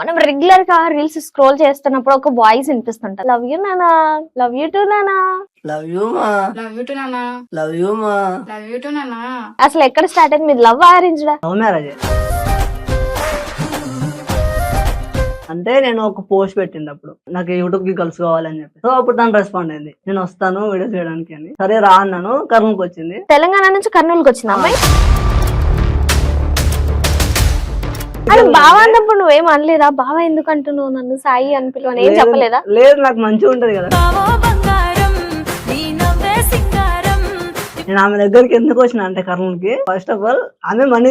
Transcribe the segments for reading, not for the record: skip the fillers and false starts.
మనం రెగ్యులర్ గా reels scroll చేస్తున్నప్పుడు ఒక వాయిస్ వినిపిస్తుంటది, లవ్ యూ నానా, లవ్ యూ టు నానా. లవ్ యూ మా లవ్ యూ టు నానా, లవ్ యూ మా లవ్ యూ టు నానా. అసలు ఎక్కడ స్టార్ట్ అయింది మీది? లవ్ అరేంజ్డా? Love marriage. అంటే నేను ఒక పోస్ట్ పెట్టింది అప్పుడు, నాకు యూట్యూబ్ కి గర్ల్స్ కావాలని చెప్పి. సో అప్పుడు తను రెస్పాండ్ అయింది, నేను వస్తాను వీడియో చేయడానికి అని. సరే రా అన్నాను. కర్నూలుకి వచ్చింది. తెలంగాణ నుంచి కర్నూలుకి వచ్చింది అమ్మాయి. అది బావా అన్నప్పుడు నువ్వేం అనలేదా? బావా ఎందుకు అంటున్నావు నన్ను సాయి అని పిలువని ఏం చెప్పలేదా? లేదు, నాకు మంచిగా ఉంటది కదా. నేను ఆమె దగ్గరికి ఎందుకు వచ్చిన అంటే కర్నూలుకి, ఫస్ట్ ఆఫ్ ఆల్ ఆమె మనీ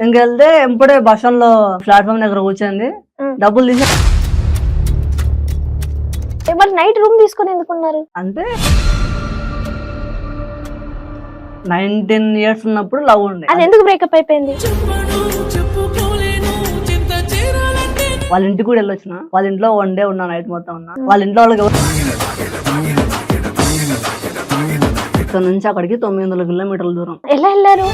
ఇంకెళ్తే ఎప్పుడే బస్ స్టాండ్ లో ప్లాట్ఫామ్ దగ్గర కూర్చొంది, డబ్బులు తీసి మరి నైట్ రూమ్ తీసుకొని ఎందుకున్నారు? అంటే 19 years ఉన్నప్పుడు లవ్ ఉండే. అది ఎందుకు బ్రేకప్ అయిపోయింది? వాళ్ళ ఇంటికి కూడా వెళ్ళొచ్చిన. వాళ్ళ ఇంట్లో 1 day ఉన్నా, నైట్ మొత్తం ఉన్నా. వాళ్ళ ఇంట్లో వాళ్ళకి ఇక్కడ నుంచి అక్కడికి 900 kilometers దూరం. ఎలా వెళ్ళారు?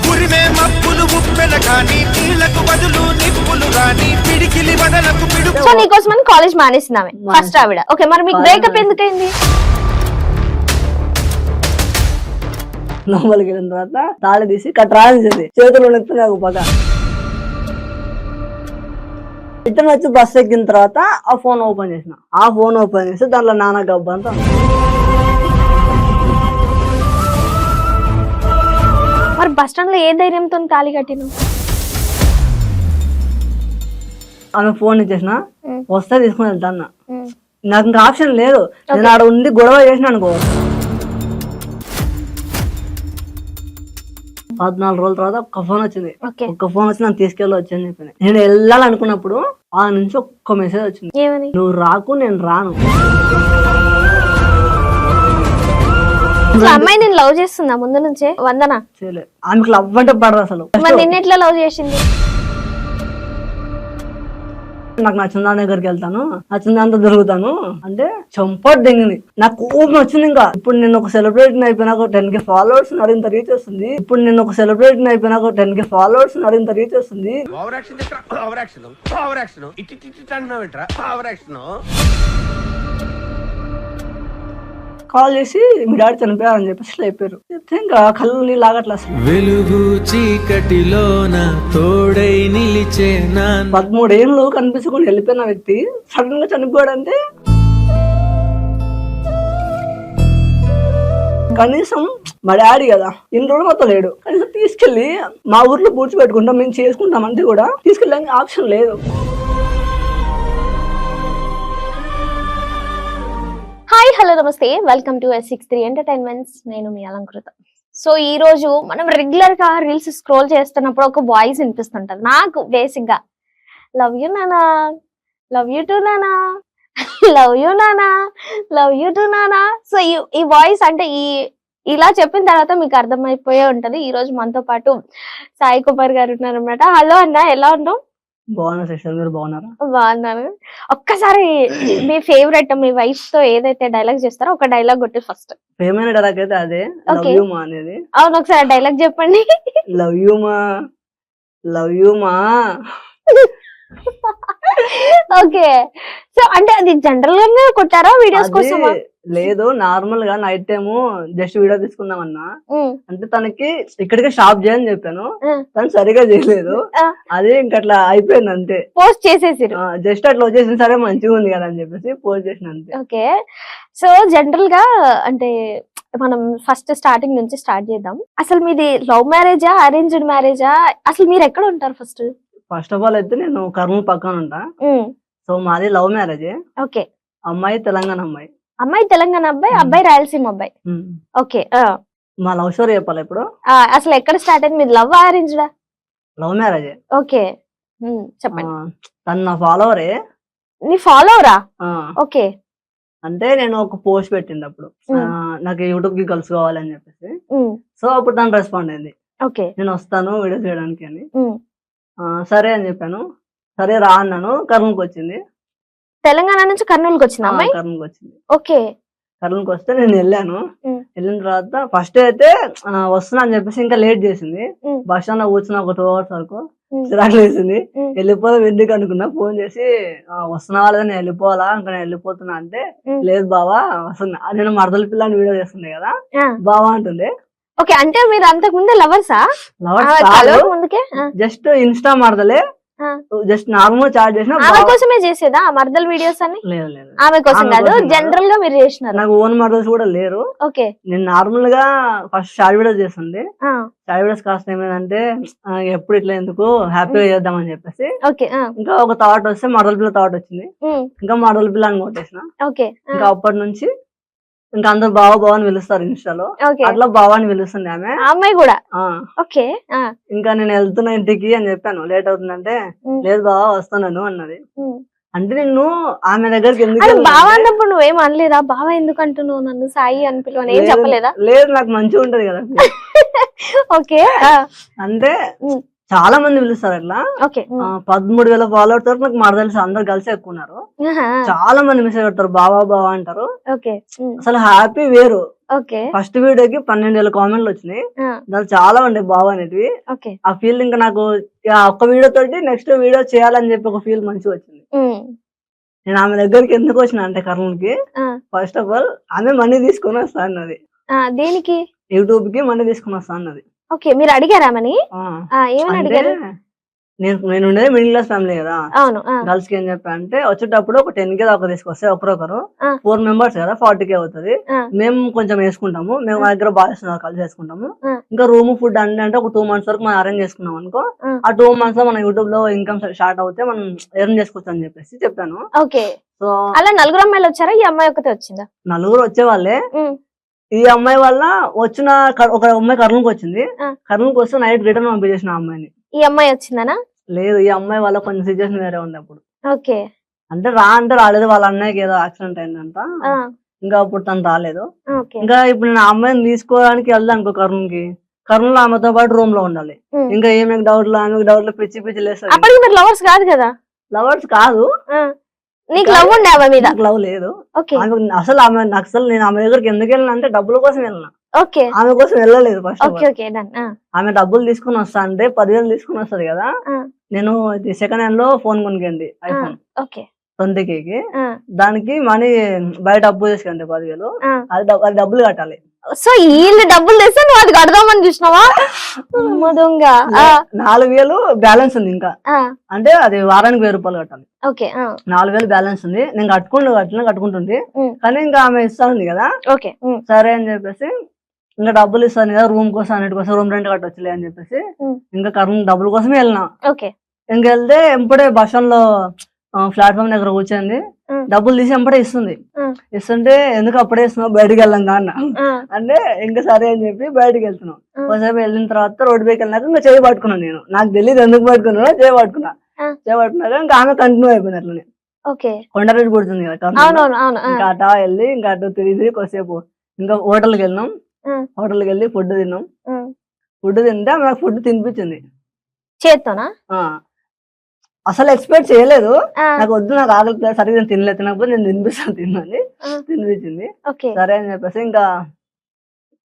సో నీకోసమని కాలేజ్ మానేసిందామే ఫస్ట్ ఆవిడ. ఓకే, మరి మీకు బ్రేకప్ ఎందుకైంది? లోపలికి వెళ్ళిన తర్వాత తాళి తీసి కట్రాల్సింది, చేతులు నెత్తి నాకు పగ. రిటర్న్ వచ్చి బస్ ఎక్కిన తర్వాత ఆ ఫోన్ ఓపెన్ చేసిన. ఆ ఫోన్ ఓపెన్ చేసి దాంట్లో నాన్న గబ్బు అంతా ఉంది. మరి బస్ స్టాండ్ లో ఏ ధైర్యంతో తాళి కట్టిను? ఆమె ఫోన్ ఇచ్చేసిన, వస్తే తీసుకుని వెళ్తా అన్న. నాకు ఇంకా ఆప్షన్ లేదు. నేను ఆడ ఉండి గొడవ చేసిన అనుకో, 14 రోజుల తర్వాత ఒక్క ఫోన్ వచ్చింది. ఒక్క ఫోన్ వచ్చి నన్ను తీసుకెళ్ళి వచ్చని చెప్పి నేను వెళ్ళాలనుకున్నప్పుడు ఆ నుంచి ఒక్క మెసేజ్ వచ్చింది, ఏమని? నువ్వు రాకు నేను రాను. అమ్మాయి నేను లవ్ చేస్తుందా ముందు నుంచే? వందన చేయలేదు. ఆమెకు లవ్ అంటే పడదు అసలు. మరి నిన్న ఎట్లా లవ్ చేసింది? నాకు నచ్చిన దాని దగ్గరికి వెళ్తాను, నచ్చిన దాంతో దొరుకుతాను అంటే చంపట్ దిగింది. నాకు కోపం వచ్చింది. ఇంకా ఇప్పుడు నేను ఒక సెలబ్రిటీ అయిపోయినాక 10K ఫాలోవర్స్ మరింత రీచ్ వస్తుంది. ఇప్పుడు నేను ఒక సెలబ్రిటీ అయిపోయినాక 10K ఫాలోవర్స్ మరింత రీచ్ వస్తుంది. కాల్ చేసి మీ డాడీ చనిపోయారని చెప్పేసి అయిపోయారు. చెప్తే ఇంకా కళ్ళు నీళ్ళు ఆగట్లా. వెలుగు చీకటిలోన తోడై నిలిచే 13 ఏళ్ళు కనిపించకుండా వెళ్ళిపోయిన వ్యక్తి సడన్ గా చనిపోయాడంటే కనీసం మా డాడీ కదా ఇన్ని రోజులు మొత్తం లేడు. కనీసం తీసుకెళ్లి మా ఊర్లో పూడ్చిపెట్టుకుంటాం, మేము చేసుకుంటాం అంటే కూడా తీసుకెళ్ళడానికి ఆప్షన్ లేదు. హాయ్, హలో, నమస్తే, వెల్కమ్ టు S63 ఎంటర్టైన్మెంట్స్. నేను మీ అలంకృత. సో ఈ రోజు మనం రెగ్యులర్ గా రీల్స్ స్క్రోల్ చేస్తున్నప్పుడు ఒక వాయిస్ వినిపిస్తుంటది నాకు బేసిక్ గా, లవ్ యూ నానా, లవ్ యూ టు నానా, లవ్ యూ నానా, లవ్ యూ టు నానా. సో ఈ వాయిస్ అంటే ఇలా చెప్పిన తర్వాత మీకు అర్థమైపోయే ఉంటది. ఈ రోజు మనతో పాటు సాయి కుమార్ గారు ఉన్నారు అనమాట. హలో అన్న, ఎలా ఉన్నావు? బాగున్నా సిస్టర్, మీరు బాగున్నారా? బాగున్నాను. ఒక్కసారి మీ ఫేవరెట్ మీ వైఫ్ తో ఏదైతే డైలాగ్ చేస్తారో ఒక డైలాగ్ కొట్టి ఫస్ట్. ఫేమైన డైలాగ్ అయితే అదే, లవ్ యూ మా అనేది. అవును, ఒకసారి డైలాగ్ చెప్పండి. లవ్ యూ మా, లవ్ యూ మా. ఓకే, సో అంటే అది జనరల్ గానే కొట్టారా వీడియోస్ కోసమా? లేదు, నార్మల్ గా నైట్ టైము జస్ట్ వీడియో తీసుకుందామన్నా. అంటే తనకి ఇక్కడికి షాప్ చేయని చెప్పాను, తను సరిగా చేయలేదు. అది ఇంకట్లా అయిపోయింది అంతే. పోస్ట్ చేసేసి జస్ట్ అట్లా వచ్చేసింది, సరే మంచిగా ఉంది కదా అని చెప్పేసి పోస్ట్ చేసిన అంతే. ఓకే, సో జనరల్ గా అంటే మనం ఫస్ట్ స్టార్టింగ్ నుంచి స్టార్ట్ చేద్దాం. అసలు మీది లవ్ మ్యారేజా, అరేంజ్డ్ మ్యారేజా? అసలు మీరు ఎక్కడ ఉంటారు ఫస్ట్? ఫస్ట్ ఆఫ్ ఆల్ అయితే నేను కర్నూలు పక్కన ఉంటా. సో మాది లవ్ మ్యారేజ్. ఓకే, అమ్మాయి తెలంగాణ అమ్మాయి. అమ్మాయి తెలంగాణ అబ్బాయి, అబ్బాయి రాయలసీమ అబ్బాయి. ఓకే, మా లవ్ స్టోరీ చెప్పాలి ఇప్పుడు. అసలు ఎక్కడ స్టార్ట్ అయింది మీది? లవ్ అరేంజ్డా? Love marriage. ఓకే, చెప్పండి. తను నా ఫాలోవరే. నీ ఫాలోవరా? ఓకే. అంటే నేను ఒక పోస్ట్ పెట్టింది అప్పుడు, నాకు యూట్యూబ్ కి గర్ల్స్ కావాలని చెప్పేసి. సో అప్పుడు తను రెస్పాండ్ అయింది, ఓకే నేను వస్తాను వీడియో చేయడానికి అని. సరే అని చెప్పాను. సరే రా అన్నాను. కర్నూలుకి వచ్చింది. తెలంగాణ నుంచి కర్నూలుకి వచ్చింది అమ్మాయి? కర్నూలుకి వచ్చింది. ఓకే. కర్నూలుకి వస్తే నేను వెళ్ళాను. ఉమ్. వెళ్ళిన తర్వాత ఫస్ట్ అయితే వస్తున్నా అని చెప్పేసి ఇంకా లేట్ చేసింది. ఉమ్. బస్ స్టాండ్ లో కూర్చున్నా ఒక 2 hours వరకు. ఉమ్. చిరాకు వేసింది. ఉమ్. వెళ్ళిపోదాం ఎందుకు అనుకున్నా. ఫోన్ చేసి వస్తున్నావా లేదా, నేను వెళ్ళిపోవాలా ఇంకా నేను వెళ్ళిపోతున్నా అంటే, ఉమ్. లేదు బావా వస్తున్నా. నేను మరదల పిల్లని వీడియో చేస్తుంది కదా ఆ, బావా అంటుంది. ఓకే, అంటే మీరు అంతకు ముందే లవర్సా? లవర్స్ కాదు, కలవక ముందుకే? జస్ట్ ఇన్స్టా మరదలే. ఆ. జస్ట్ నార్మల్ చాట్ చేసిన. ఆమె కోసమే చేసేదా ఆ మర్దల్ వీడియోస్ అని? లేదు లేదు, ఆమె కోసం ఆమె కాదు, కోసం కాదు. జనరల్ గా మీరు చేసినారు. నాకు ఓన్ మరదల్స్ కూడా లేరు. ఓకే. నేను నార్మల్ గా ఫస్ట్ షార్ట్ వీడియోస్ చేస్తుంది. ఆ, షార్ట్ వీడియోస్ కాస్త ఏమైందంటే ఎప్పుడు ఇట్లా ఎందుకు, హ్యాపీగా చేద్దామని చెప్పేసి ఓకే. ఆ, ఇంకా ఒక థాట్ వస్తే మరదల పిల్ల థాట్ వచ్చింది. ఉమ్, ఇంకా మరదల పిల్ల అని కొట్టేసిన. ఓకే. ఆ, ఇంకా అప్పటి నుంచి ఇంకా అందరు బావ బావ అని పిలుస్తారు ఇన్స్టాలో. ఓకే. అట్లా బావ అని పిలుస్తుంది ఆమె. ఆ అమ్మాయి కూడా. ఆ ఓకే. ఆ, ఇంకా నేను వెళ్తున్నా ఇంటికి అని చెప్పాను. లేట్ అవుతుందంటే, ఉమ్, లేదు బావ వస్తున్నాను అన్నది. ఉమ్. అంటే నిన్ను ఆమె దగ్గరికి ఎందుకు అది వెళ్ళానంటే- బావ అన్నప్పుడు నువ్వేం అనలేదా? బావ ఎందుకు అంటున్నావు నన్ను సాయి అని పిలవని ఏం లేదు- చెప్పలేదా? లేదు నాకు మంచిగా ఉంటది కదా. ఓకే. ఆ, అంటే ఉమ్, చాలా మంది పిలుస్తారు అట్లా. ఓకే. ఉమ్, 13,000 ఫాలోవర్స్ వరకు నాకు మాట తెలుసు. అందరు కలిసి ఎక్కువ ఉన్నారు. ఆహా, చాలా మంది మెసేజ్ పెడతారు బావా బావా అంటారు. ఓకే. ఉమ్, అసలు హ్యాపీ వేరు. ఓకే. ఫస్ట్ వీడియోకి 12,000 కామెంట్లు వచ్చినాయి. ఆ, దాంట్లో చాలా ఉండే బావా అనేటివి. ఓకే. ఆ ఫీల్ ఇంకా నాకు ఆ ఒక్క వీడియో తోటి నెక్స్ట్ వీడియో చేయాలని చెప్పి ఒక ఫీల్ మంచిగా వచ్చింది. ఉమ్, నేను ఆమె దగ్గరికి ఎందుకు వచ్చిన అంటే కర్నూలుకి, ఆ, ఫస్ట్ ఆఫ్ ఆల్ ఆమె మనీ తీసుకొని వస్తా అన్నది. ఆ, దేనికి? యూట్యూబ్ కి మనీ తీసుకొని వస్తా అన్నది. ఓకే, మీరు అడిగారామని? ఆ, ఏమని అంటే అడిగారు? నేను ఉండేది మిడిల్ క్లాస్ ఫ్యామిలీ కదా. అవును. ఆ, గర్ల్స్ కి ఏం చెప్పా అంటే, వచ్చేటప్పుడు ఒక 10K దాకా తీసుకొస్తే ఒకరొకరు ఆ. 4 members కదా 40K అవుతుంది. ఆ, మేము కొంచెం వేసుకుంటాము. మేము మా దగ్గర బాయ్స్ కలిసి వేసుకుంటాము. ఆ. ఇంకా రూమ్ ఫుడ్ అంటే ఒక 2 months వరకు మనం అరేంజ్ చేసుకున్నాం అనుకో, ఆ. ఆ 2 months లో మన యూట్యూబ్ లో ఇన్కమ్ స్టార్ట్ అవుతే మనం ఎర్న్ చేసుకోవచ్చు అని చెప్పేసి చెప్పాను. ఓకే. సో అలా నలుగురు అమ్మాయిలు వచ్చారా? ఈ అమ్మాయి ఒకతే వచ్చిందా? నలుగురు వచ్చేవాళ్ళే. ఉమ్, ఈ అమ్మాయి వల్ల వచ్చిన ఒక అమ్మాయి కర్నూలుకి వచ్చింది. ఆ. కర్నూలుకి వస్తే నైట్ రిటర్న్ పంపించేసిన ఆ అమ్మాయిని. ఈ అమ్మాయి వచ్చిందానా? లేదు, ఈ అమ్మాయి వల్ల కొంచెం సిచ్యువేషన్ వేరే ఉంది అప్పుడు. ఓకే. అంటే అంటే రాలేదు, వాళ్ళ అన్నయ్యకి ఏదో యాక్సిడెంట్ అయిందంట. ఆ, ఇంకా అప్పుడు తను రాలేదు. ఓకే. ఇంకా ఇప్పుడు నేను ఆ అమ్మాయిని తీసుకోవడానికి వెళ్దాం అనుకో కర్నూలుకి. కర్నూలు ఆమెతో పాటు రూమ్ లో ఉండాలి. ఉమ్. ఇంకా ఏమేమి ఆమెకు డౌట్లు పిచ్చి పిచ్చి లేస్తుంది. అప్పటికి మీరు లవర్స్ కాదు కదా? లవర్స్ కాదు, ఆ, నీకు లవ్ ఉండే ఆమె మీద? నాకు లవ్ లేదు. ఓకే. అసలు నేను ఆమె దగ్గరికి ఎందుకు వెళ్ళిన అంటే డబ్బుల కోసం వెళ్ళిన. ఓకే. ఆమె కోసం వెళ్ళలేదు ఫస్ట్. ఓకే. ఓకే. డన్. ఆమె డబ్బులు తీసుకుని వస్తా అంటే 10,000 తీసుకుని వస్తుంది కదా. నేను సెకండ్ హ్యాండ్ లో ఫోన్ కొనుక్కండి, ఐఫోన్ ఓకే. 20K. ఆ, దానికి మనీ బయట అప్పు చేసుకుంటే 10,000, ఆ. అది డబ్బులు కట్టాలి. సో వీళ్ళు డబ్బులు తెస్తే నువ్వు అది కడదామని చూసినావా? అమ్మ దొంగ. ఆ, 4,000 బ్యాలెన్స్ ఉంది ఇంకా. ఆ, అంటే అది వారానికి 1,000 రూపాయలు కట్టాలి. ఓకే. ఆ, 4,000 బ్యాలెన్స్ ఉంది. నేను కట్టుకుంటుంది. ఉమ్. కానీ ఇంకా ఆమె ఇస్తాను కదా. ఓకే. ఉమ్, సరే అని చెప్పేసి ఇంకా డబ్బులు ఇస్తాను కదా రూమ్ కోసం అన్నిటి కోసం, రూమ్ రెంట్ కట్టొచ్చులే అని చెప్పేసి ఉమ్. ఇంకా కర్నూలు డబ్బుల కోసమే వెళ్ళినా. ఓకే. ఇంకెళ్తే ఎంపడే బస్ స్టాండ్ లో ప్లాట్ఫామ్ దగ్గర కూర్చోండి. ఉమ్. డబ్బులు తీసి ఎంపడే ఇస్తుంది. ఉమ్. ఇస్తుంటే ఎందుకు అప్పుడే ఇస్తున్నావు, బయటకు వెళ్ళంగా అన్న. ఆ, అంటే ఇంకా సరే అని చెప్పి బయటకు వెళ్తున్నాం. ఉమ్. ఒకసేపు వెళ్ళిన తర్వాత రోడ్డు పైకి వెళ్ళినాక ఇంకా చేయి పట్టుకున్నాను. నేను నాకు తెలియదు ఎందుకు పట్టుకున్నానో, చేయి పట్టుకున్నాక ఇంకా ఆమె కంటిన్యూ అయిపోయింది అట్లనే. ఓకే. కొండరెడ్డి పుడుతుంది కదా కర్నూలులో. అవునవును. అవును. ఇంకా అటా వెళ్ళి ఇంకా అటు తిరిగి కొద్దిసేపు ఇంకా హోటల్కి వెళ్ళినాం. ఉమ్. హోటల్కి వెళ్ళి ఫుడ్ తిన్నాం. ఉమ్. ఫుడ్ తింటే నాకు ఫుడ్ తినిపించింది. చేత్తోనా? ఆ అసలు ఎక్స్పెక్ట్ చేయలేదు. ఆ, నాకు వద్దు, నాకు ఆకలి సరిగ్గా తినలేదు, తినకపోతే నేను తినిపిస్తాను తిన్నది. ఆ. తినిపించింది. ఓకే. సరే అని చెప్పేసి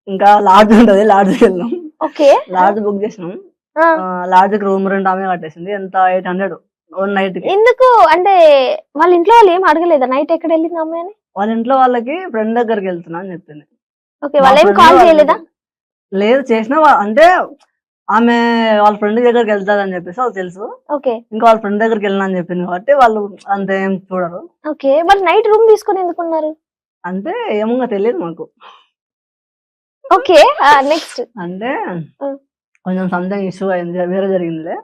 ఇంకా లాడ్జ్ ఉంటది, లాడ్జ్కి వెళ్ళాం. ఓకే. లాడ్జ్ బుక్ చేసినాం. ఆ, లాడ్జ్కి రూమ్ రెంట్ ఆమె కట్టేసింది. ఎంత 800 వన్ నైట్ కి. ఎందుకు అంటే వాళ్ళ ఇంట్లో వాళ్ళు ఏం అడగలేదా నైట్ ఎక్కడ వెళ్ళింది అమ్మాయి అని? వాళ్ళ ఇంట్లో వాళ్ళకి ఫ్రెండ్ దగ్గరికి వెళ్తున్నా అని చెప్పింది. ఓకే. వాళ్ళు ఏం friend కాల్ వాళ్ళ చేయలేదా? లేదు, చేసిన అంటే ఆమె వాళ్ళ ఫ్రెండ్ దగ్గరికి వెళ్తాదని చెప్పేసి వాళ్ళకి తెలుసు. ఓకే. ఇంకా వాళ్ళ ఫ్రెండ్ దగ్గరికి వెళ్ళినా అని చెప్పింది కాబట్టి వాళ్ళు అంతేం చూడరు. ఓకే. మరి నైట్ రూమ్ తీసుకొని ఎందుకున్నారు? అంటే ఏమో తెలియదు మాకు. ఓకే. నెక్స్ట్ అంటే ఉమ్. కొంచెం సంథింగ్ ఇష్యూ అయింది, వేరే జరిగిందిలే.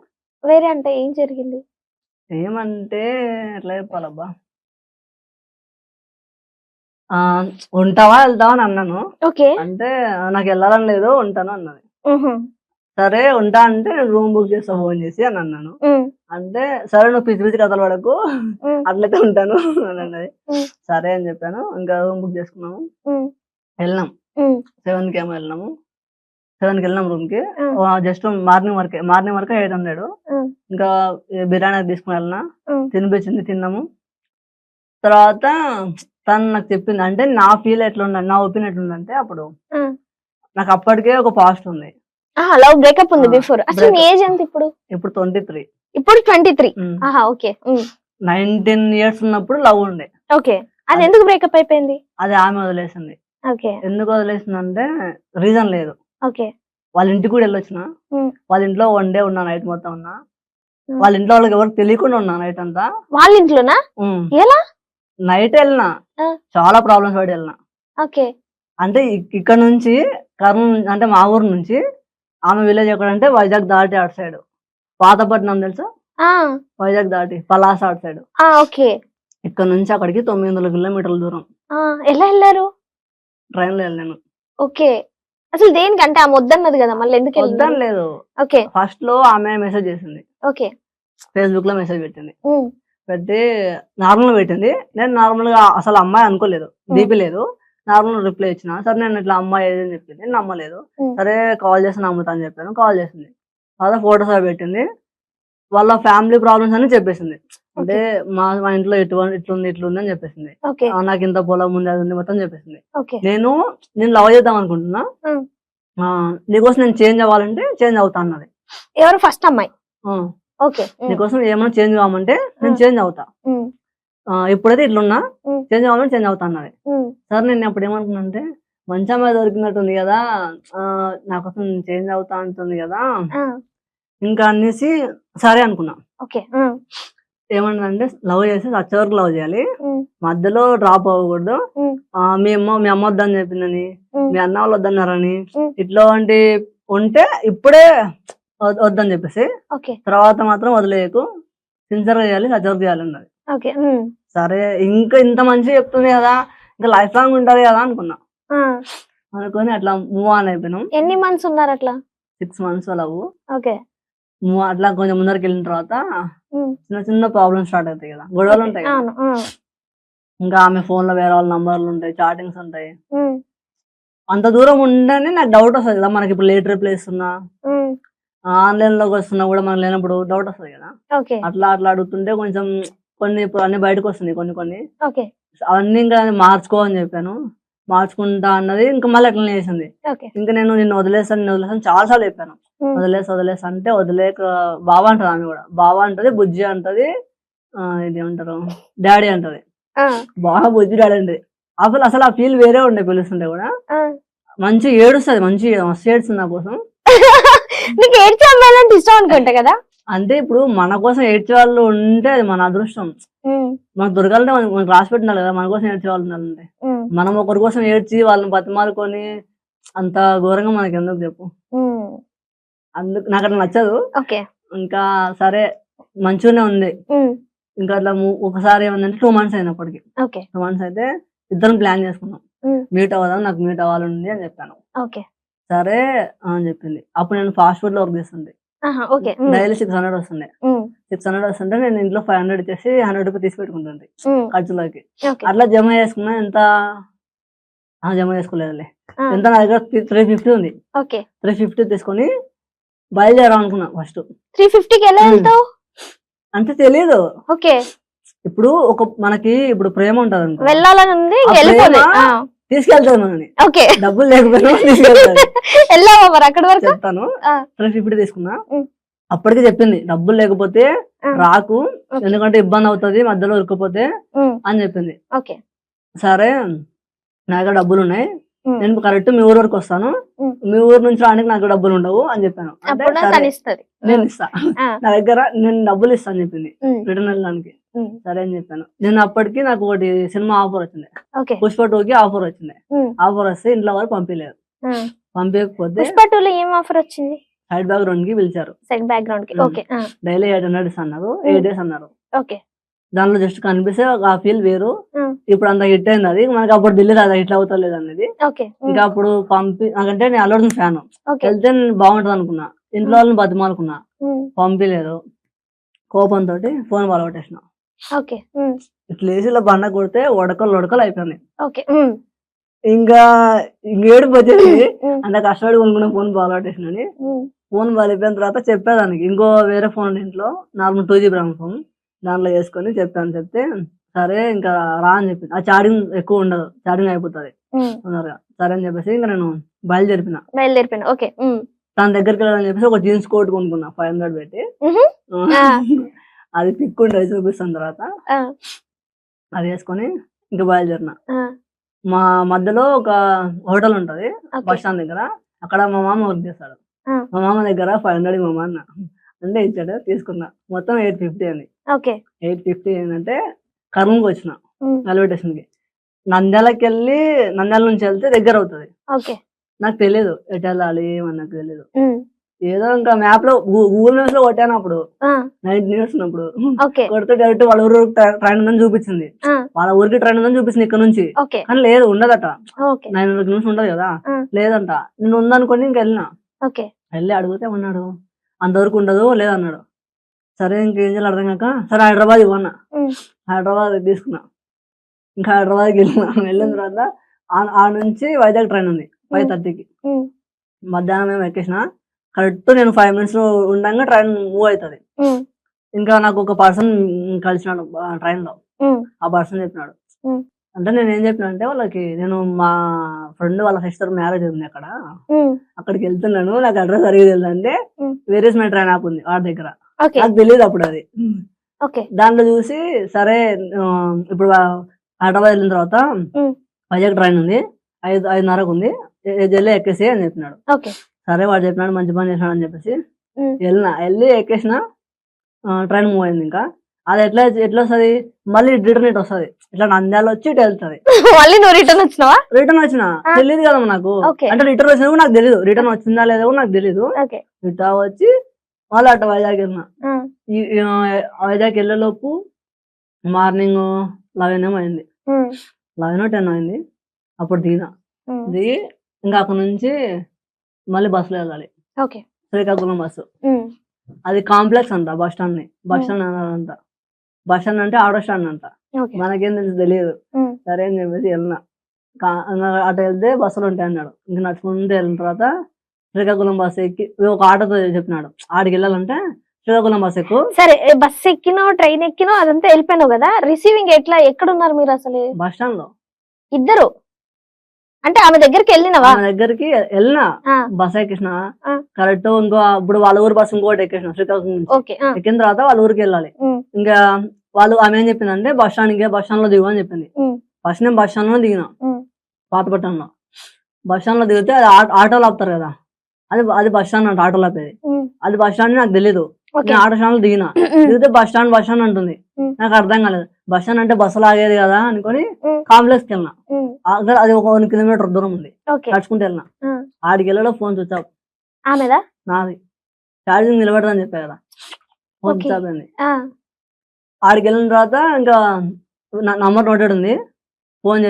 వేరే అంటే ఏం జరిగింది? ఏమంటే ఎట్లా చెప్పాలబ్బా, ఉంటావా వెళ్తావా అని అన్నాను. ఓకే. అంటే నాకు వెళ్ళాలని లేదు, ఉంటాను అన్నది. ఉహు. సరే ఉంటా అంటే నేను రూమ్ బుక్ చేస్తా ఫోన్ చేసి అని అన్నాను. ఉమ్. అంటే సరే నువ్వు పిచ్చి పిచ్చి కథలు పడకు, ఉమ్. అట్లయితే ఉంటాను అని అన్నది. ఉమ్. సరే అని చెప్పాను. ఇంకా రూమ్ బుక్ చేసుకున్నాము, ఉమ్. వెళ్ళినాం. ఉమ్. 7కి ఏమో వెళ్ళినాము. 7కి వెళ్ళినాం రూమ్ కి. ఉమ్. జస్ట్ మార్నింగ్ వరకు 800. ఉమ్. ఇంకా బిర్యానీ తీసుకుని వెళ్ళినా, ఉమ్. తినిపించింది, తిన్నాము. తర్వాత తను నాకు చెప్పింది. అంటే నా ఫీల్ ఎట్లుందంటే, నా ఒపీనియన్ ఎట్లుందంటే అప్పుడు ఆ. నాకు అప్పటికే ఒక పాస్ట్ ఉంది. లవ్ బ్రేకప్ ఉంది ఆ, బిఫోర్. అసలు నీ breakup. ఏజ్ ఎంత ఇప్పుడు? ఇప్పుడు 23. ఇప్పుడు 23. ఉమ్. ఆహా, ఓకే. 19 years ఉన్నప్పుడు లవ్ ఉండే. ఓకే. అది అది ఎందుకు బ్రేకప్ అయిపోయింది? అది ఆమె వదిలేసింది. ఓకే. ఎందుకు వదిలేసింది అంటే రీజన్ లేదు. ఓకే. వాళ్ళ ఇంటికి కూడా వెళ్ళొచ్చిన. ఉమ్. వాళ్ళ ఇంట్లో 1 day ఉన్నా, నైట్ మొత్తం ఉన్నా. ఉమ్. వాళ్ళ ఇంట్లో వాళ్ళకి ఎవరికి తెలియకుండా ఉన్నా నైట్ అంతా. వాళ్ళ ఇంట్లోనా? ఎలా? నైట్ వెళ్ళినా, ఆ. చాలా ప్రాబ్లమ్స్ పడి వెళ్ళినా. ఓకే. అంటే ఇక్కడ నుంచి కర్నూలు, అంటే మా ఊరు నుంచి ఆమె విలేజ్ ఎక్కడంటే వైజాగ్ దాటి అటు సైడ్, పాతపట్నం తెలుసా? ఆ. వైజాగ్ దాటి పలాస అటు సైడ్. ఓకే. ఇక్కడ నుంచి అక్కడికి 900 కిలోమీటర్ల దూరం ఎలా వెళ్ళారు? ట్రైన్ లో వెళ్ళాను. ఓకే. అసలు దేనికి? అంటే ఆమె వద్దన్నది కదా, మళ్ళీ ఎందుకు వెళ్ళారు? వద్దని లేదు. ఓకే. ఫస్ట్ లో ఆమె మెసేజ్ చేసింది, ఓకే. ఫేస్బుక్ లో మెసేజ్ పెట్టింది. ఉమ్. పెట్టి నార్మల్ పెట్టింది. నేను నార్మల్ గా అసలు అమ్మాయి అనుకోలేదు, డీపీ లేదు. నార్మల్ రిప్లై ఇచ్చిన. సరే నేను ఇట్లా అమ్మాయి ఏదని చెప్పింది, నమ్మలేదు. సరే కాల్ చేసి నమ్ముతా అని చెప్పాను. కాల్ చేసింది, అదే ఫోటోస్ అవి పెట్టింది. వాళ్ళ ఫ్యామిలీ ప్రాబ్లమ్స్ అని చెప్పేసింది. అంటే మా ఇంట్లో ఇట్లుంది అని చెప్పేసింది. ఓకే. నాకు ఇంత పొలం ఉంది, అది ఉంది, మొత్తం చెప్పేసింది. ఓకే. నేను లవ్ చేద్దాం అనుకుంటున్నా, నీకోసం నేను చేంజ్ అవ్వాలంటే చేంజ్ అవుతా అన్నది. ఎవరు? ఫస్ట్ అమ్మాయి. ఓకే. నీకోసం ఏమైనా చేంజ్ కావాలంటే నేను చేంజ్ అవుతా, ఇప్పుడైతే ఇట్లున్నా, చేంజ్ కావాలంటే చేంజ్ అవుతా అన్నది. సరే నేను అప్పుడు ఏమనుకున్నా అంటే, మంచి అమ్మాయి దొరికినట్టుంది కదా, నాకోసం చేంజ్ అవుతా అంటుంది కదా, ఇంకా అనేసి సరే అనుకున్నా. ఓకే. ఏమన్నదంటే లవ్ చేసి వచ్చే వరకు లవ్ చేయాలి, మధ్యలో డ్రాప్ అవ్వకూడదు. మీ అమ్మ వద్దని చెప్పిందని, మీ అన్న వాళ్ళు వద్దన్నారని, ఇట్లాంటి ఉంటే ఇప్పుడే వద్దని చెప్పేసి, తర్వాత మాత్రం వదిలేయకు, సిన్సియర్ గా చేయాలి, వచ్చే వరకు చేయాలి అన్నది. సరే ఇంకా ఇంత మంచిగా చెప్తుంది కదా, ఇంకా లైఫ్ లాంగ్ ఉంటది కదా అనుకున్నా. అనుకొని అట్లా మూవ్ ఆన్ అయిపోయినాం. ఎన్ని మంత్స్ ఉన్నారు అట్లా? 6 months లవ్. ఓకే. అట్లా కొంచెం ముందరికి వెళ్ళిన తర్వాత చిన్న చిన్న ప్రాబ్లమ్స్ స్టార్ట్ అవుతాయి కదా, గొడవలు ఉంటాయి కదా. ఇంకా ఆమె ఫోన్ లో వేరే వాళ్ళ నంబర్లు ఉంటాయి, చాటింగ్స్ ఉంటాయి. అంత దూరం ఉండని నాకు డౌట్ వస్తుంది కదా, మనకి ఇప్పుడు లేట్ రిప్లై ఇస్తున్నా, ఆన్లైన్ లోకి వస్తున్నా కూడా మనకు లేనప్పుడు డౌట్ వస్తుంది కదా. అట్లా అడుగుతుంటే కొంచెం కొన్ని ఇప్పుడు అన్ని బయటకు వస్తున్నాయి కొన్ని. అవన్నీ ఇంకా మార్చుకో అని చెప్పాను. మార్చుకుంటా అన్నది ఇంకా మళ్ళీ అట్లనే చేసింది. ఇంకా నేను నిన్ను వదిలేసాను చాలా సార్లు చెప్పాను. వదిలేసి అంటే వదిలేక బావా అంటది, ఆమె కూడా బావా అంటది, బుజ్జి అంటది, ఇది ఏమంటారు డాడీ అంటది. బాగా బుజ్జి డాడీ అంటది. అసలు ఆ ఫీల్ వేరే ఉండే, పిలుస్తుంటే కూడా మంచి ఏడుస్తుంది, మంచి మస్తు ఏడుస్తుంది నా కోసం. నీకు ఏడ్చే అమ్మాయిలంటే ఇష్టం అనుకుంటా కదా. అంటే ఇప్పుడు మన కోసం ఏడ్చే వాళ్ళు ఉంటే అది మన అదృష్టం. మనకు దొరకాలంటే మనకు రాసి పెట్టినారు కదా, మన కోసం ఏడ్చే వాళ్ళు ఉండాలంటే. మనం ఒకరి కోసం ఏడ్చి వాళ్ళని బతిమాలుకొని అంత ఘోరంగా మనకి ఎందుకు చెప్పు. అందుకు నాకు అట్లా నచ్చదు. ఇంకా సరే మంచిగానే ఉంది. ఇంకా అట్లా ఒకసారి ఏమందంటే 2 months అయినప్పటికి 2 months అయితే ఇద్దరం ప్లాన్ చేసుకున్నాం, మీట్ అవ్వదాం, నాకు మీట్ అవ్వాలండి అని చెప్పాను. సరే అని చెప్పింది. అప్పుడు నేను ఫాస్ట్ ఫుడ్ లో వర్క్ చేస్తుండే. డైలీ 600 వస్తుండే. 600 వస్తుంటే నేను ఇంట్లో 500 ఇచ్చేసి 100 రూపీస్ తీసి పెట్టుకుంటుంది ఖర్చులోకి. అట్లా జమ చేసుకున్నా. ఎంత జమ చేసుకోలేదులే, ఎంత నా దగ్గర 350 ఉంది. 350 తీసుకొని బయలుదేరాం అనుకున్నా. ఫస్ట్ 350కి ఎలా వెళ్తావు అంటే తెలియదు. ఇప్పుడు మనకి ఇప్పుడు ప్రేమ ఉంటది అనుకో, వెళ్ళాలని ఉంది, తీసుకెళ్తాను మనని, డబ్బులు లేకపోయినా తీసుకెళ్తాను. అక్కడ వరకు చెప్తాను. 350 తీసుకున్నా. అప్పటికి చెప్పింది డబ్బులు లేకపోతే రాకు, ఎందుకంటే ఇబ్బంది అవుతుంది మధ్యలో ఇరుక్కుపోతే అని చెప్పింది. సరే నా దగ్గర డబ్బులు ఉన్నాయి, నేను కరెక్ట్ మీ ఊరు వరకు వస్తాను, మీ ఊరు నుంచి రానికి నాకు డబ్బులు ఉండవు అని చెప్పాను. నేను ఇస్తా, నా దగ్గర నేను డబ్బులు ఇస్తా అని చెప్పింది రిటర్న్ వెళ్ళడానికి. సరే అని చెప్పాను. నేను అప్పటికి నాకు ఒకటి సినిమా ఆఫర్ వచ్చింది, పుష్ప 2కి ఆఫర్ వచ్చింది. ఆఫర్ వస్తే ఇంట్లో వారు పంపించలేదు. పంపించకపోతే ఏం ఆఫర్ వచ్చింది, సైడ్ బ్యాక్గ్రౌండ్ కి పిలిచారు. డైలీ 800 అన్నారు, 8 days అన్నారు. దానిలో జస్ట్ కనిపిస్తే ఆ ఫీల్ వేరు. ఇప్పుడు అంత హిట్ అయింది అది, మనకి అప్పుడు తెలియదు అది హిట్ అవుతలేదు అనేది. ఇంకా అప్పుడు నాకంటే నేను అల్లు అర్జున్ ఫ్యాన్, వెళ్తే బాగుంటది అనుకున్నా. ఇంట్లో వాళ్ళని బతిమాలుకున్నా, పంపించలేదు. కోపంతో ఫోన్ పలగొట్టేసిన. ఇట్లా వేసి బండ కొడితే ఉడకలు అయిపోయినాయి. ఇంకా ఏడుపు వచ్చేసి అంత కష్టపడి కొనుక్కున్న ఫోన్ పలగొట్టేసినని. ఫోన్ పలిపోయిన తర్వాత చెప్పేదానికి ఇంకో వేరే ఫోన్ ఇంట్లో నార్మల్ 2GB ర్యామ్ ఫోన్, దాంట్లో వేసుకొని చెప్తే సరే ఇంకా రా అని చెప్పింది. ఆ చార్జింగ్ ఎక్కువ ఉండదు, చార్జింగ్ అయిపోతుంది ఉమ్, తొందరగా. సరే అని చెప్పేసి ఇంకా నేను బయలుదేరిపిన. బయలుదేరిపోయినా. ఓకే. తన దగ్గరికి వెళ్ళాలని చెప్పేసి ఒక జీన్స్ కోట్ కొనుక్కున్నా 500 పెట్టి. ఆ. అది పిక్ ఉంటుంది, చూపిస్తాను తర్వాత. అది వేసుకొని ఇంకా బయలుదేరిన. మా మధ్యలో ఒక హోటల్ ఉంటది బస్ స్టాండ్ దగ్గర. అక్కడ మా మామ వర్క్ చేస్తాడు. మా మామ దగ్గర 500 మా మామ అంటే ఇచ్చాడు, తీసుకున్నా. మొత్తం 850 అని. ఓకే. 850 ఏంటంటే కర్నూలుకి వచ్చిన రైల్వే స్టేషన్ కి. నంద్యాల నుంచి వెళ్తే దగ్గర అవుతుంది. ఓకే. నాకు తెలియదు ఎటు వెళ్ళాలి ఏమని, నాకు తెలియదు. ఏదో ఇంకా మ్యాప్ లో గూగుల్ మ్యాప్స్ లో కొట్టాను అప్పుడు 19 ఇయర్స్ ఉన్నప్పుడు. ఓకే. కొడితే డైరెక్ట్ వాళ్ళ ఊరు ట్రైన్ ఉందని చూపించింది. వాళ్ళ ఊరికి ట్రైన్ ఉందని చూపిస్తుంది ఇక్కడ నుంచి. ఓకే. కానీ లేదు, ఉండదట. ఓకే. 900 కిలోమీటర్స్ ఉండదు కదా, లేదంట. నేను ఉందనుకోని ఇంక వెళ్ళినా. ఓకే. వెళ్ళి అడిగితే ఉన్నాడు అంతవరకు ఉండదు లేదన్నాడు. సరే ఇంకేం చేయాలి అర్థం కాక, సరే హైదరాబాద్ ఇవ్వన్నా. హైదరాబాద్ తీసుకున్నా. ఇంకా హైదరాబాద్కి వెళ్ళిన తర్వాత ఆ నుంచి వైజాగ్ ట్రైన్ ఉంది 5:30కి. మధ్యాహ్నం మేము ఎక్కేసిన. కరెక్ట్ నేను 5 minutes లో ఉండగా ట్రైన్ మూవ్ అవుతుంది. ఇంకా నాకు ఒక పర్సన్ కలిసినాడు ట్రైన్ లో. ఆ పర్సన్ చెప్పినాడు. అంటే నేను ఏం చెప్పిన అంటే వాళ్ళకి, నేను మా ఫ్రెండ్ వాళ్ళ సిస్టర్ మ్యారేజ్ ఉంది అక్కడ, అక్కడికి వెళ్తున్నాను, నాకు అడ్రస్ సరిగ్గా తెలియదు అంటే వేరియస్ మై ట్రైన్ యాప్ ఉంది వాడి దగ్గర. నాకు తెలియదు అప్పుడు అది. దాంట్లో చూసి సరే ఇప్పుడు హైదరాబాద్ వెళ్ళిన తర్వాత వైజాగ్ ట్రైన్ ఉంది 5:30కు ఉంది, జల్లి ఎక్కేసి అని చెప్పినాడు. సరే వాడు చెప్పినాడు, మంచి పని చేసినాడు అని చెప్పేసి వెళ్ళి ఎక్కేసిన. ట్రైన్ మూవ్ అయింది. ఇంకా అది ఎట్లా వస్తుంది, మళ్ళీ రిటర్న్ ఇటు వస్తుంది. ఇట్లా నంద్యాల వచ్చి ఇటు వెళ్తుంది. మళ్ళీ నువ్వు రిటర్న్ వచ్చినావా? రిటర్న్ వచ్చిన తెలియదు కదా నాకు. అంటే రిటర్న్ వచ్చినా కూడా నాకు తెలియదు, రిటర్న్ వచ్చిందా లేదా కూడా నాకు తెలియదు. ఇటా వచ్చి మళ్ళీ అటు వైజాగ్ వెళ్ళిన. వైజాగ్ వెళ్ళేలోపు మార్నింగ్ 11 ఏమో అయింది, 11 10 అయింది. అప్పుడు దిగి ఇంకా అక్కడ నుంచి మళ్ళీ బస్సులో వెళ్ళాలి. శ్రీకాకుళం బస్సు. అది కాంప్లెక్స్ అంట బస్ స్టాండ్ ని. బస్ స్టాండ్ అన్నారంట. బస్ స్టాండ్ అంటే ఆటో స్టాండ్ అంట. మనకేం తెలుసు, తెలియదు. సరే అని చెప్పేసి వెళ్ళిన. అటు వెళ్తే బస్సులు ఉంటాయి అన్నాడు. ఇంకా నడుచుకుంటూ వెళ్ళిన తర్వాత శ్రీకాకుళం బస్సు ఎక్కి ఒక ఆటోతో చెప్పినాడు ఆడికి వెళ్ళాలంటే శ్రీకాకుళం బస్ ఎక్కువ. సరే, బస్ ఎక్కినో ట్రైన్ ఎక్కినో అదంతా వెళ్ళిపోయినావు కదా, రిసీవింగ్ ఎట్లా, ఎక్కడున్నారు మీరు అసలు? బస్ స్టాండ్ లో ఇద్దరు. అంటే ఆమె దగ్గరికి వెళ్ళినవా? ఆమె దగ్గరికి వెళ్ళినా, బస్ ఎక్కిన. కరెక్ట్ ఇంకో ఇప్పుడు వాళ్ళ ఊరు బస్సు ఇంకోటి ఎక్కేసిన శ్రీకాకుళం నుంచి. ఎక్కిన తర్వాత వాళ్ళ ఊరికి వెళ్ళాలి. ఇంకా ఆమె ఏం చెప్పింది అంటే బస్ స్టాండ్ లో దిగు అని చెప్పింది. ఫస్ట్ నేను బస్ స్టాండ్ లో దిగిన, పాతపట్నంలో. బస్ స్టాండ్ లో దిగితే అది ఆటోలు ఆపుతారు కదా, అది బస్ స్టాండ్ అంటే ఆటోలు ఆపేది. అది బస్ స్టాండ్ నాకు తెలీదు. నేను ఆటో స్టాండ్ లో దిగితే బస్ స్టాండ్ అంటుంది. నాకు అర్థం కాలేదు. బస్ స్టాండ్ అంటే బస్సులు ఆగేది కదా అనుకుని కాంప్లెక్స్ కి వెళ్ళిన. అది ఒక 1 కిలోమీటర్ దూరం ఉంది. నడుచుకుంటూ వెళ్ళిన. ఆడికి వెళ్ళలో ఫోన్ స్విచ్ ఆఫ్. నాది ఛార్జింగ్ నిలబడదని చెప్పా కదా, ఫోన్ స్విచ్ ఆఫ్ అయింది. ఆడికి వెళ్ళిన తర్వాత ఇంకా నంబర్ నోటెడ్ ఉంది. ఫోన్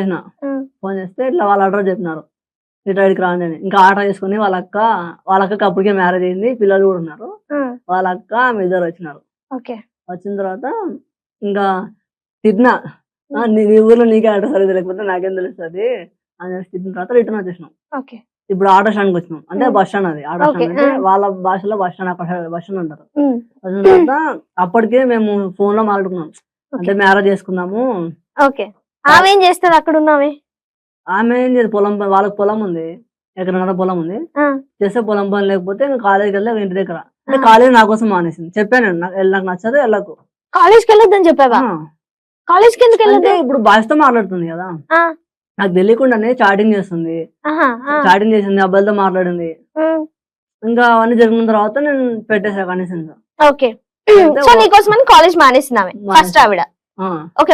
చేస్తే ఇట్లా వాళ్ళ అడ్రస్ చెప్పినారు, ఇట్లా ఇక్కడికి రాండి అని. ఇంకా ఆటో చేసుకుని వాళ్ళ అక్కకి అప్పటికే మ్యారేజ్ అయింది, పిల్లలు కూడా ఉన్నారు. వాళ్ళ అక్క ఆమె ఇద్దరు వచ్చినారు. వచ్చిన తర్వాత ఇంకా తిట్టినా, నీ ఊర్లో నీకే అడ్రస్ సరిగ్గా లేకపోతే నాకేం తెలుస్తుంది అని తిట్టిన తర్వాత రిటర్న్ వచ్చేసినాం. ఇప్పుడు ఆటో స్టాండ్ కి వచ్చినాం. అంటే బస్ స్టాండ్, అది ఆటో స్టాండ్ అంటే వాళ్ళ భాషలో బస్ స్టాండ్, అక్కడ బస్ స్టాండ్ అంటారు. వచ్చిన తర్వాత అప్పటికే మేము ఫోన్ లో మాట్లాడుకున్నాం, అంటే మ్యారేజ్ చేసుకున్నాము. ఆమె ఏం చేస్తుంది అక్కడ ఉన్నామే? ఆమె ఏం చేసి వాళ్ళకి పొలం ఉంది, ఎక్కడన్నా పొలం ఉంది. చేస్తే పొలం పని లేకపోతే కాలేజ్కి వెళ్ళి ఇంటి దగ్గర. అంటే కాలేజ్ నా కోసం మానేసింది. చెప్పాను నాకు నచ్చదు వెళ్ళకు. కాలేజ్కి వెళ్ళొద్దని చెప్పావా? కాలేజ్కి ఎందుకు వెళ్ళదు? ఇప్పుడు బాయ్స్ తో మాట్లాడుతుంది కదా, నాకు తెలియకుండానే చాటింగ్ చేసింది, అబ్బాయిలతో మాట్లాడింది. ఇంకా అవన్నీ జరిగిన తర్వాత నేను పెట్టేసా కనీసం. కాలేజ్ మానేసింది ఫస్ట్ ఆవిడ.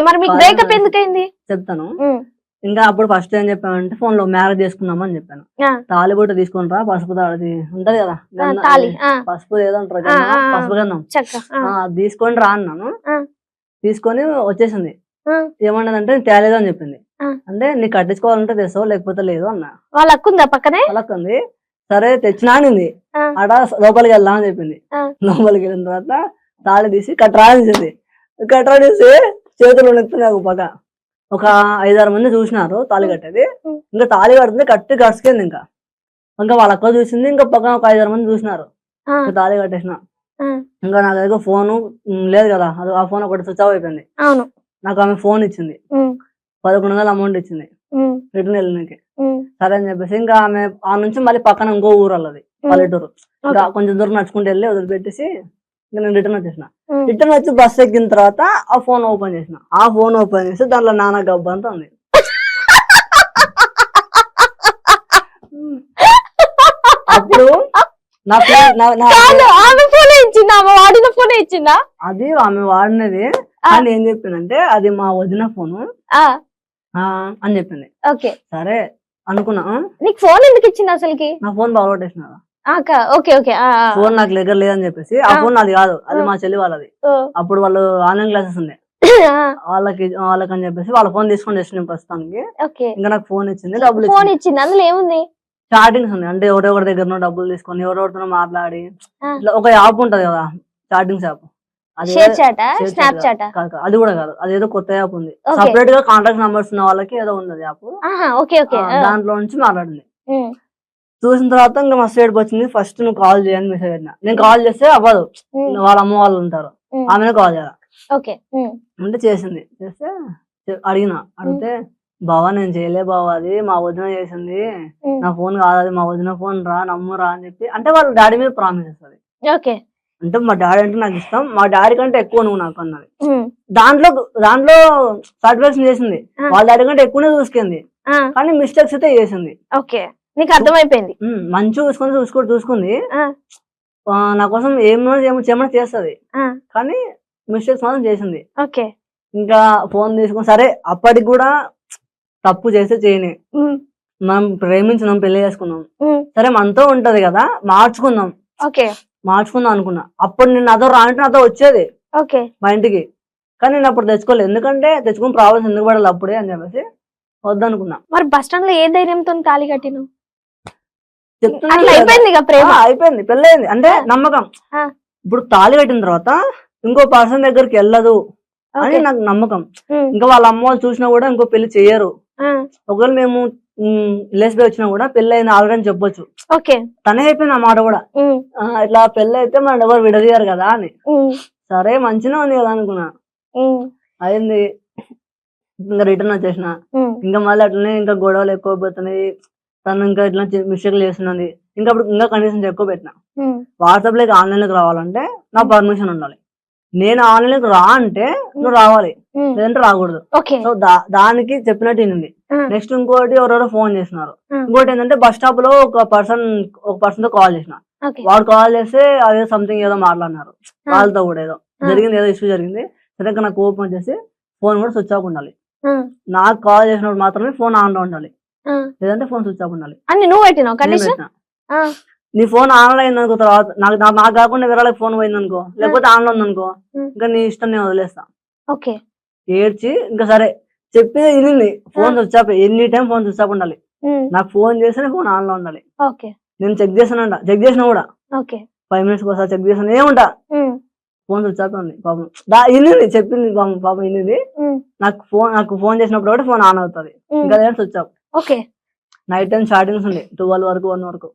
మరి మీకు బ్రేకప్ ఎందుకైంది చెప్తాను. ఇంకా అప్పుడు ఫస్ట్ ఏం చెప్పానంటే ఫోన్ లో మ్యారేజ్ చేసుకుందామని చెప్పాను. తాళి బొట్టు తీసుకుని రా, పసుపు తాళి ఉంటది కదా, పసుపు ఏదో అంటారు, పసుపు గంధం, అది తీసుకొని రా అన్నాను. తీసుకొని వచ్చేసింది. ఏమన్నదంటే తేలేదు అని చెప్పింది. అంటే నీకు కట్టించుకోవాలంటే తెస్తావు, లేకపోతే లేదు అన్నా. వాళ్ళకుందా పక్కనే? వాళ్ళకుంది. సరే తెచ్చినా అనింది. ఆడ లోపలికి వెళ్దాం అని చెప్పింది. లోపలికి వెళ్ళిన తర్వాత తాళి తీసి కట్రా తీసింది. కట్రా తీసి చేతులు నెత్తుంది. ఒక పక్క ఒక 5-6 మంది చూసినారు తాళి కట్టేది. ఇంకా తాళి కడుతుంది, కట్టి గడిచిపోయింది. ఇంకా వాళ్ళ అక్క చూసింది. ఇంకా పక్కన ఒక 5-6 మంది చూసినారు. తాళి కట్టేసిన. ఇంకా నా దగ్గర ఫోన్ లేదు కదా, ఆ ఫోన్ ఒకటి స్విచ్ ఆఫ్ అయిపోయింది. నాకు ఆమె ఫోన్ ఇచ్చింది, 1100 అమౌంట్ ఇచ్చింది రిటర్న్ వెళ్ళడానికి. సరే అని చెప్పేసి ఇంకా ఆమె ఆ నుంచి మళ్ళీ పక్కన ఇంకో ఊరు వాళ్ళది, పల్లెటూరు. ఇంకా కొంచెం దూరం నడుచుకుంటూ వెళ్ళి వదిలిపెట్టేసి ఇంకా నేను రిటర్న్ వచ్చేసిన. రిటర్న్ వచ్చి బస్ ఎక్కిన తర్వాత ఆ ఫోన్ ఓపెన్ చేసిన. ఆ ఫోన్ ఓపెన్ చేసి దాంట్లో నాన్న గబ్బు అంతా ఉంది. అప్పుడు నా ఆమె ఫోనే ఇచ్చిందా? ఆమె వాడిన ఫోనే ఇచ్చిందా? అది ఆమె వాడినది అని ఏం చెప్పిందంటే అది మా వదిన ఫోను అని చెప్పింది. ఓకే, సరే అనుకున్నా. నీకు ఫోన్ ఎందుకు ఇచ్చింది అసలుకి? నా ఫోన్ బాగొట్టేసిన. ఓకే ఓకే, ఫోన్ నాకు దగ్గర లేదని చెప్పేసి ఆ ఫోన్ నాది కాదు, అది మా చెల్లి వాళ్ళది. అప్పుడు వాళ్ళు ఆన్లైన్ క్లాసెస్ ఉన్నాయి వాళ్ళకని చెప్పేసి వాళ్ళ ఫోన్ తీసుకొని చేసిన ప్రస్తుతానికి. ఇంకా నాకు ఫోన్ ఇచ్చింది, డబ్బులు ఫోన్ ఇచ్చింది. అందులో ఏముంది? చాటింగ్స్ ఉన్నాయి. అంటే ఎవరెవరి దగ్గర డబ్బులు తీసుకొని ఎవరెవరితో మాట్లాడి ఇట్లా ఒక యాప్ ఉంటది కదా, చాటింగ్స్ యాప్. అది కూడా కాదు, అదేదో కొత్త యాప్ ఉంది. సపరేట్ గా కాంటాక్ట్ నంబర్స్ ఉన్న వాళ్ళకి ఏదో ఉంది యాప్. దాంట్లో నుంచి మాట్లాడింది. చూసిన తర్వాత ఇంకా మస్తు ఏడుపు వచ్చింది. ఫస్ట్ నువ్వు కాల్ చేయని మెసేజ్ పెట్టినా. నేను కాల్ చేస్తే అవ్వదు, వాళ్ళ అమ్మ వాళ్ళు ఉంటారు, ఆమెనే కాల్ చేయాలి అంటే చేసింది. చేస్తే అడిగితే బావా నేను చేయలే బావా, అది మా వదిన చేసింది, నా ఫోన్ కాదు, అది మా వదిన ఫోన్ రా, నమ్మురా అని చెప్పి. అంటే వాళ్ళ డాడీ మీద ప్రామిస్ చేస్తుంది. అంటే మా డాడీ అంటే నాకు ఇష్టం, మా డాడీ కంటే ఎక్కువ నువ్వు నాకు అన్నది. దాంట్లో సాటిస్ఫాక్షన్ చేసింది, వాళ్ళ డాడీ కంటే ఎక్కువనే చూసుకుంది, కానీ మిస్టేక్స్ అయితే చేసింది. నీకు అర్థమైపోయింది. మంచిగా చూసుకుంది నా కోసం ఏమన్నా చేస్తుంది, కానీ మిస్టేక్స్ మాత్రం చేసింది. ఇంకా ఫోన్ తీసుకుని సరే అప్పటికి కూడా తప్పు చేస్తే చేయని, మనం ప్రేమించున్నాం, పెళ్లి చేసుకున్నాం, సరే మనతో ఉంటది కదా మార్చుకుందాం అనుకున్నా. అప్పుడు నేను నాతో రాంటే నాతో వచ్చేది మా ఇంటికి, కానీ నేను అప్పుడు తెచ్చుకోలేదు. ఎందుకంటే తెచ్చుకుని ప్రాబ్లమ్స్ ఎందుకు పడాలి అప్పుడే అని చెప్పేసి వద్దనుకున్నా. మరి బస్ స్టాండ్ లో ఏ ధైర్యంతో తాళి కట్టిను? అయిపోయింది, పెళ్ళయింది అంటే నమ్మకం. ఇప్పుడు తాళి కట్టిన తర్వాత ఇంకో పర్సన్ దగ్గరికి వెళ్ళదు అని నాకు నమ్మకం. ఇంకా వాళ్ళ అమ్మ వాళ్ళు చూసినా కూడా ఇంకో పెళ్లి చెయ్యరు. ఒకవేళ మేము లేసిపోయి వచ్చినా కూడా పెళ్లి అయింది ఆల్రెడీ అని చెప్పొచ్చు. తనే అయిపోయింది ఆ మాట కూడా, ఇట్లా పెళ్లి అయితే మన ఎవరు విడదీయారు కదా అని. సరే మంచిగా ఉంది కదా అనుకున్నా. అయింది, ఇంకా రిటర్న్ వచ్చేసిన. ఇంకా మళ్ళీ అట్లనే ఇంకా గొడవలు ఎక్కువ పోతున్నాయి. తను ఇంకా ఇట్లా మిస్టేక్లు చేస్తున్నది. ఇంకా అప్పుడు ఇంకా కండిషన్స్ ఎక్కువ పెట్టినా. వాట్సాప్ లో ఆన్లైన్ లోకి రావాలంటే నా పర్మిషన్ ఉండాలి. నేను ఆన్లైన్ లోకి రా అంటే నువ్వు రావాలి, లేదంటే రాకూడదు. సో దానికి చెప్పినట్టు వినింది. నెక్స్ట్ ఇంకోటి ఎవరెవరో ఫోన్ చేస్తున్నారు. ఇంకోటి ఏంటంటే బస్ స్టాప్ లో ఒక పర్సన్ తో కాల్ చేసిన. వాడు కాల్ చేస్తే అదే సంథింగ్ ఏదో మాట్లాడినారు, వాళ్ళతో కూడా ఏదో జరిగింది, ఏదో ఇష్యూ జరిగింది. సరే నాకు కోపం వచ్చేసి ఫోన్ కూడా స్విచ్ ఆఫ్ ఉండాలి. నాకు కాల్ చేసినప్పుడు మాత్రమే ఫోన్ ఆన్ లో ఉండాలి, లేదంటే ఫోన్ స్విచ్ ఆఫ్ ఉండాలి. నీ ఫోన్ ఆన్ లో అయిందనుకో, తర్వాత నాకు కాకుండా వేరే ఫోన్ పోయిందనుకో, లేకపోతే ఆన్ లో ఉందనుకో, ఇంకా నీ ఇష్టం నేను వదిలేస్తా. ఏడ్చి ఇంకా సరే చెప్పి వినింది. Phone switch off, any time phone switch off ఉండాలి. నాకు ఫోన్ చేస్తే ఫోన్ ఆన్ లో ఉండాలి. నేను చెక్ చేసినా కూడా 5 minutes ఒకసారి చెక్ చేసాను, ఏముంటా ఫోన్ స్విచ్ ఆఫ్ ఉంది. పాపం వినింది, చెప్పింది పాపం వినింది. నాకు ఫోన్ చేసినప్పుడు కూడా ఫోన్ ఆన్ అవుతుంది, ఇంకా switch off. Night time startings ఉంది 12 వరకు 1 వరకు.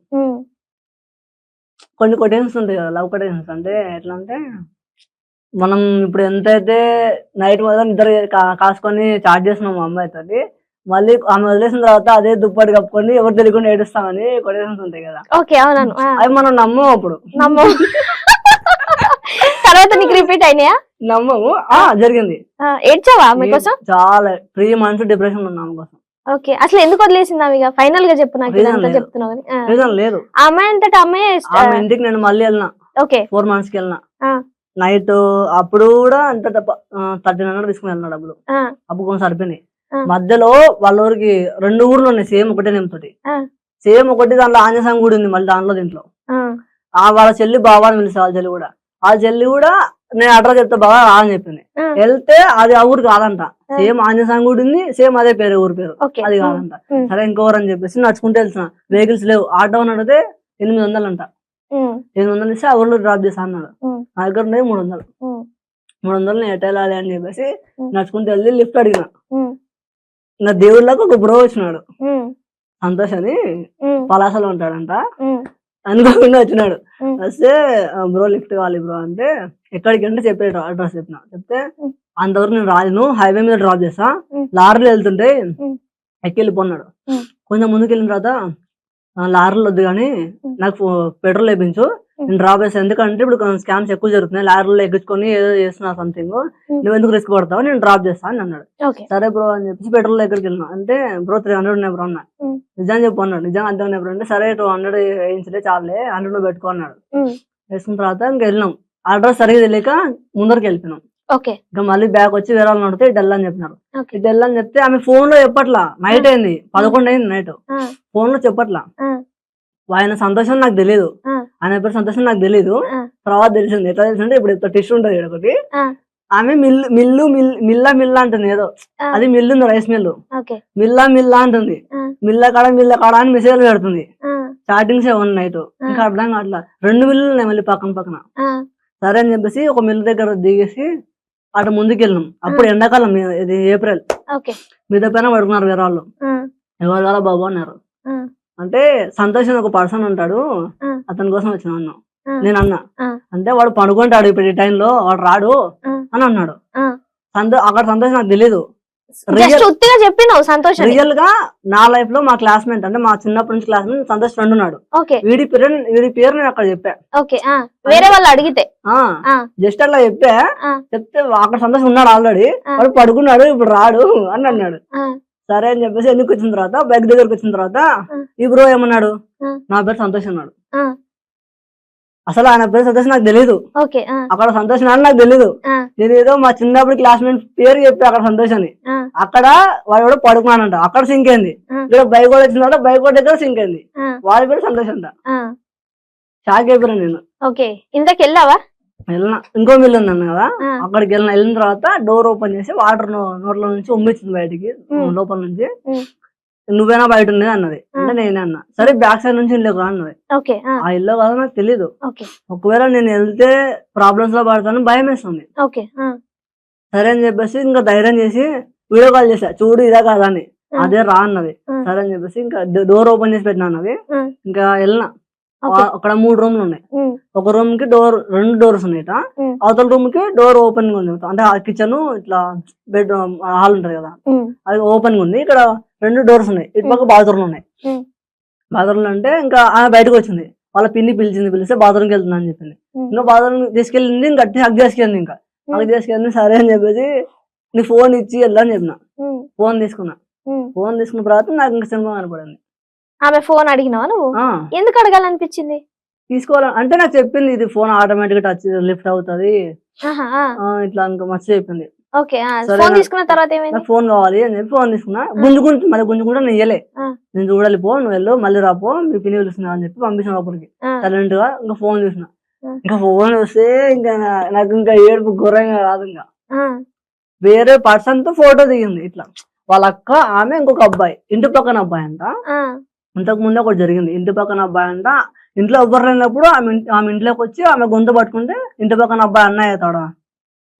కొన్ని కొటేషన్స్ ఉంటాయి కదా, లవ్ కొటేషన్స్. అంటే ఎట్లా అంటే మనం ఇప్పుడు ఎంతైతే నైట్ మొత్తం నిద్ర కాసుకొని చాట్ చేస్తున్నాం అమ్మాయితో, మళ్ళీ ఆమె వదిలేసిన తర్వాత అదే దుప్పటి కప్పుకొని ఎవరు తెలియకుండా ఏడుస్తామని కొటేషన్స్ ఉంటాయి కదా. అవి మనం నమ్మము. అప్పుడు తర్వాత నీకు రిపీట్ అయినాయా? నమ్మము. జరిగింది. చాలా 3 months డిప్రెషన్ ఉన్నాము కోసం. అసలు ఎందుకు వదిలేసింది? ఫైనల్ గా చెప్పు నాకు. చెప్తున్నావు లేదు. అమ్మాయి అంతటా అమ్మాయి ఇంటికి నేను మళ్ళీ వెళ్ళినా, 4 months కి వెళ్ళినా. నైట్ అప్పుడు కూడా అంత 1300 తీసుకుని వెళ్ళినా డబ్బులు. అప్పుడు కొంచెం సరిపోయినాయి. మధ్యలో వాళ్ళ ఊరికి 2 ఊర్లు ఉన్నాయి సేమ్ ఒకటే నేమ్ తోటి, సేమ్ ఒకటి. దాంట్లో ఆంజనేయం గుడి ఉంది మళ్ళీ దీంట్లో. వాళ్ళ చెల్లి బావా అని పిలిస్తే వాళ్ళ చెల్లి కూడా, ఆ చెల్లి కూడా నేను అడ్రస్ చెప్తా బాగా అని చెప్పింది. వెళ్తే అది ఆ ఊరు కాదంట, సేమ్ ఆంజనేయం గుడి ఉంది, సేమ్ అదే పేరు, ఊరి పేరు, అది కాదంట. సరే ఇంకోరు అని చెప్పేసి నడుచుకుంటూ వెళ్తున్నా. వెహికల్స్ లేవు. ఆటో అని అడిగితే 800 అంట. 800 ఇస్తే ఆ ఊర్లో డ్రాప్ చేస్తా అన్నాడు. నా దగ్గర ఉన్నాయి 300 నేను ఎట్ వెళ్ళాలి అని చెప్పేసి నడుచుకుంటూ వెళ్ళి లిఫ్ట్ అడిగిన. నా దేవుళ్ళకి ఒక బ్రో వచ్చినాడు, సంతోష్ అని, పలాసలో ఉంటాడంట. అనుకోకుండా వచ్చినాడు. వస్తే బ్రో లిఫ్ట్ కావాలి బ్రో అంటే, ఎక్కడికి అంటే చెప్పాడు అడ్రస్ చెప్పిన. చెప్తే అంతవరకు నేను రాను, హైవే మీద డ్రాప్ చేస్తా, ఉమ్. లారీలో వెళ్తుంటే ఉమ్. ఎక్కి వెళ్ళిపోన్నాడు. ఉమ్. కొంచెం ముందుకు వెళ్ళిన తర్వాత లారీలో వద్దు కానీ ఉమ్. నాకు పెట్రోల్ వేయించు, నేను డ్రాప్ చేస్తాను, ఎందుకంటే ఇప్పుడు స్కామ్స్ ఎక్కువ జరుగుతున్నాయి, లారీలో ఎక్కించుకొని ఏదో చేస్తున్నా సంథింగ్, నువ్వు ఎందుకు రిస్క్ పడతావు, నేను డ్రాప్ చేస్తాను అని అన్నాడు. ఓకే. సరే బ్రో అని చెప్పేసి పెట్రోల్ దగ్గరికి వెళ్ళినా. అంటే బ్రో 300 ఉన్నాయి బ్రో అన్నా. ఉమ్. నిజం చెప్పు అన్నాడు. నిజంగా అంతే ఉన్నాయి బ్రో అంటే సరే 200 వేయించలే చాలే, 100 నువ్వు పెట్టుకో అన్నాడు. ఉమ్. వేసుకున్న తర్వాత ఇంకా వెళ్ళినాం. అడ్రస్ సరిగ్గా తెలియక ముందరికి వెళ్ళిపోయినాం. ఓకే. ఇంకా మళ్ళీ బ్యాక్ వచ్చి వేరే వాళ్ళు నడితే ఇటు వెళ్ళని చెప్పినారు. ఓకే. ఇటు వెళ్ళని చెప్తే ఆమె ఫోన్ లో చెప్పట్లా, నైట్ అయింది 11 అయింది నైట్, ఆ, ఫోన్ లో చెప్పట్లా. ఆ, ఆయన సంతోషం నాకు తెలియదు, ఆ, ఆయన పేరు సంతోషం నాకు తెలియదు. ఆ, తర్వాత తెలిసింది. ఎట్లా తెలిసిందంటే ఇప్పుడు ఇంత టిష్యూ ఉంటది ఈడ ఒకటి, ఆ, ఆమె మిల్లా మిల్లా అంటుంది ఏదో, ఆ. అది మిల్లు ఉంది, రైస్ మిల్లు, ఓకే. మిల్లా అంటుంది. ఆ, మిల్ల కాడ అని మెసేజ్ పెడుతుంది. ఆ, స్టార్టింగ్స్ వన్ నైట్, ఇంకా అర్థం కావట్లా. 2 మిల్లులు ఉన్నాయి మళ్ళీ పక్కన పక్కన. ఆ, సరే అని చెప్పేసి ఒక మిల్లు దగ్గర దిగేసి అటు ముందుకు వెళ్ళినాం. అప్పుడు ఎండాకాలం, ఇది ఏప్రిల్. ఓకే. మీద పైన పడుకున్నారు వేరే వాళ్ళు. ఆ, ఎవరు కాల బాబు అన్నారు. ఆ, అంటే సంతోష్ అని ఒక పర్సన్ ఉంటాడు, ఆ, అతని కోసం వచ్చిన అన్నా. ఆ, నేను అన్నా ఆ, అంటే వాడు పడుకుంటాడు ఇప్పుడు ఈ టైంలో, వాడు రాడు ఆ, అని అన్నాడు. ఆ. అక్కడ సంతోష్ నాకు తెలియదు. జస్ట్ ఉత్తిగా చెప్పినావు సంతోషం. రియల్ గా నా లైఫ్ లో మా క్లాస్మేట్, అంటే మా చిన్నప్పటి నుంచి క్లాస్మేట్ సంతోష్ ఫ్రెండ్ ఉన్నాడు. ఓకే. వీడి పేరు నేను అక్కడ చెప్పా. ఓకే. ఆ, వేరే వాళ్ళు అడిగితే ఆ, జస్ట్ అట్లా చెప్పా. ఆ, చెప్తే అక్కడ సంతోష్ ఉన్నాడు ఆల్రెడీ, ఆ. వాడు పడుకున్నాడు ఇప్పుడు రాడు అని అన్నాడు. ఆ, సరే అని చెప్పేసి ఎందుకు వచ్చిన తర్వాత బైక్ దగ్గరకు వచ్చిన తర్వాత ఆ. ఈ బ్రో ఏమన్నాడు, ఆ. నా పేరు సంతోష్ అన్నాడు. ఆ, అసలు ఆయన పేరు సంతోష్ నాకు తెలియదు, ఓకే. ఆ, అక్కడ సంతోష్ అని నాకు తెలియదు. ఆ, నేను ఏదో మా చిన్నప్పుడు క్లాస్మేట్ పేరు చెప్పి అక్కడ సంతోష్ అని, ఆ, అక్కడ వాడు కూడా పడుకున్నాడంట, అక్కడ సింక్ అయింది. ఆ. ఇక్కడ బైక్ కూడా వచ్చిన తర్వాత బైక్ కూడా దగ్గర సింక్ అయింది, ఆ, వాడి పేరు సంతోష్ అంట. ఆ. షాక్ అయిపోయాను నేను. ఓకే. ఇంతకు వెళ్ళావా? వెళ్ళిన ఇంకో మిల్లు ఉందన్న కదా, ఆ. అక్కడికి వెళ్ళిన తర్వాత డోర్ ఓపెన్ చేసి వాటర్ నోట్లో నుంచి ఉమ్మిచ్చింది బయటికి, లోపల నుంచి. ఉమ్. నువ్వేనా బయట ఉన్నది అన్నది. అంటే నేనే అన్నా. సరే బ్యాక్ సైడ్ నుంచి ఇల్లు అన్నది. ఓకే. ఆ, ఆ ఇల్లు కదా నాకు తెలీదు. ఓకే. ఒకవేళ నేను వెళ్తే ప్రాబ్లమ్స్ లో పడతాను భయం వేస్తుంది. ఓకే. ఆ, సరే అని చెప్పేసి ఇంకా ధైర్యం చేసి వీడియో కాల్ చేసా, చూడు ఇదే కాదా అని. ఆ. అదే రా అన్నది. ఆ. సరే అని చెప్పేసి ఇంకా డోర్ ఓపెన్ చేసి పెట్టినా అన్నది. ఆ, ఇంకా వెళ్ళిన. ఓకే. అక్కడ 3 రూమ్లు ఉన్నాయి. ఉమ్, ఒక రూమ్ కి 2 డోర్స్ ఉన్నాయట. ఉమ్, అవతల రూమ్ కి డోర్ ఓపెన్ ఉంది, అంటే ఆ కిచెన్ ఇట్లా బెడ్ హాల్ ఉంటది కదా, ఉమ్, అది ఓపెన్ ఉంది. ఇక్కడ 2 డోర్స్ ఉన్నాయి, ఇటు పక్క బాత్రూమ్ ఉన్నాయి. ఉమ్, బాత్రూమ్ అంటే ఇంకా ఆమె బయటకు వచ్చింది, వాళ్ళ పిన్ని పిలిస్తే బాత్రూమ్కి వెళ్తున్నా అని చెప్పింది. ఉమ్, ఇంకా బాత్రూమ్ తీసుకెళ్ళింది, ఇంకా హగ్ చేసుకెళ్ళింది. ఇంకా హగ్ చేసుకెళ్ళింది. సరే అని చెప్పేసి నీ ఫోన్ ఇచ్చి వెళ్ళని చెప్పిన. ఉమ్, ఫోన్ తీసుకున్నా. ఉమ్. ఫోన్ తీసుకున్న తర్వాత నాకు ఇంకా సింహం కనపడింది. ఆమె ఫోన్ అడిగినావా నువ్వు? ఆ, ఎందుకు అడగాలనిపించింది? తీసుకోవాలి అంటే నాకు చెప్పింది, ఇది ఫోన్ ఆటోమేటిక్ టచ్ లిఫ్ట్ అవుతుంది ఆహా, ఆ, ఇట్లా ఇంకా మస్తు చెప్పింది. ఓకే. ఆ, సరే ఫోన్ నా- తీసుకున్న తర్వాత ఏమైంది? నాకు ఫోన్ కావాలి అని చెప్పి ఫోన్ తీసుకున్నా. మళ్ళీ గుంజుకుంటా నేను ఇయ్యలే. ఆ, నేను చూడాలి పో, నువ్వు వెళ్ళు మళ్ళీ రాపో, మీ పిన్ని పిలుస్తున్నా అని చెప్పి పంపించిన లోపలికి. ఆ, సైలెంట్ గా ఇంకా ఫోన్ చూసిన. ఆ. ఇంకా ఫోన్ వస్తే ఇంకా నాకు ఇంకా ఏడుపు ఘోరంగా రాదు. ఇంకా ఆ, వేరే పర్సన్ తో ఫోటో దిగింది ఇట్లా, వాళ్ళ అక్క, ఆమె, ఇంకొక అబ్బాయి, ఇంటి పక్కన అబ్బాయి అంట. ఆ, ఇంతకు ముందే ఒకటి జరిగింది, ఇంటి పక్కన అబ్బాయి అంట. ఇంట్లో ఎవ్వరు లేనప్పుడు ఆమె ఇంట్లోకి వచ్చి ఆమె గొంతు పట్టుకుంటే ఇంటి పక్కన అబ్బాయి అన్నయ్య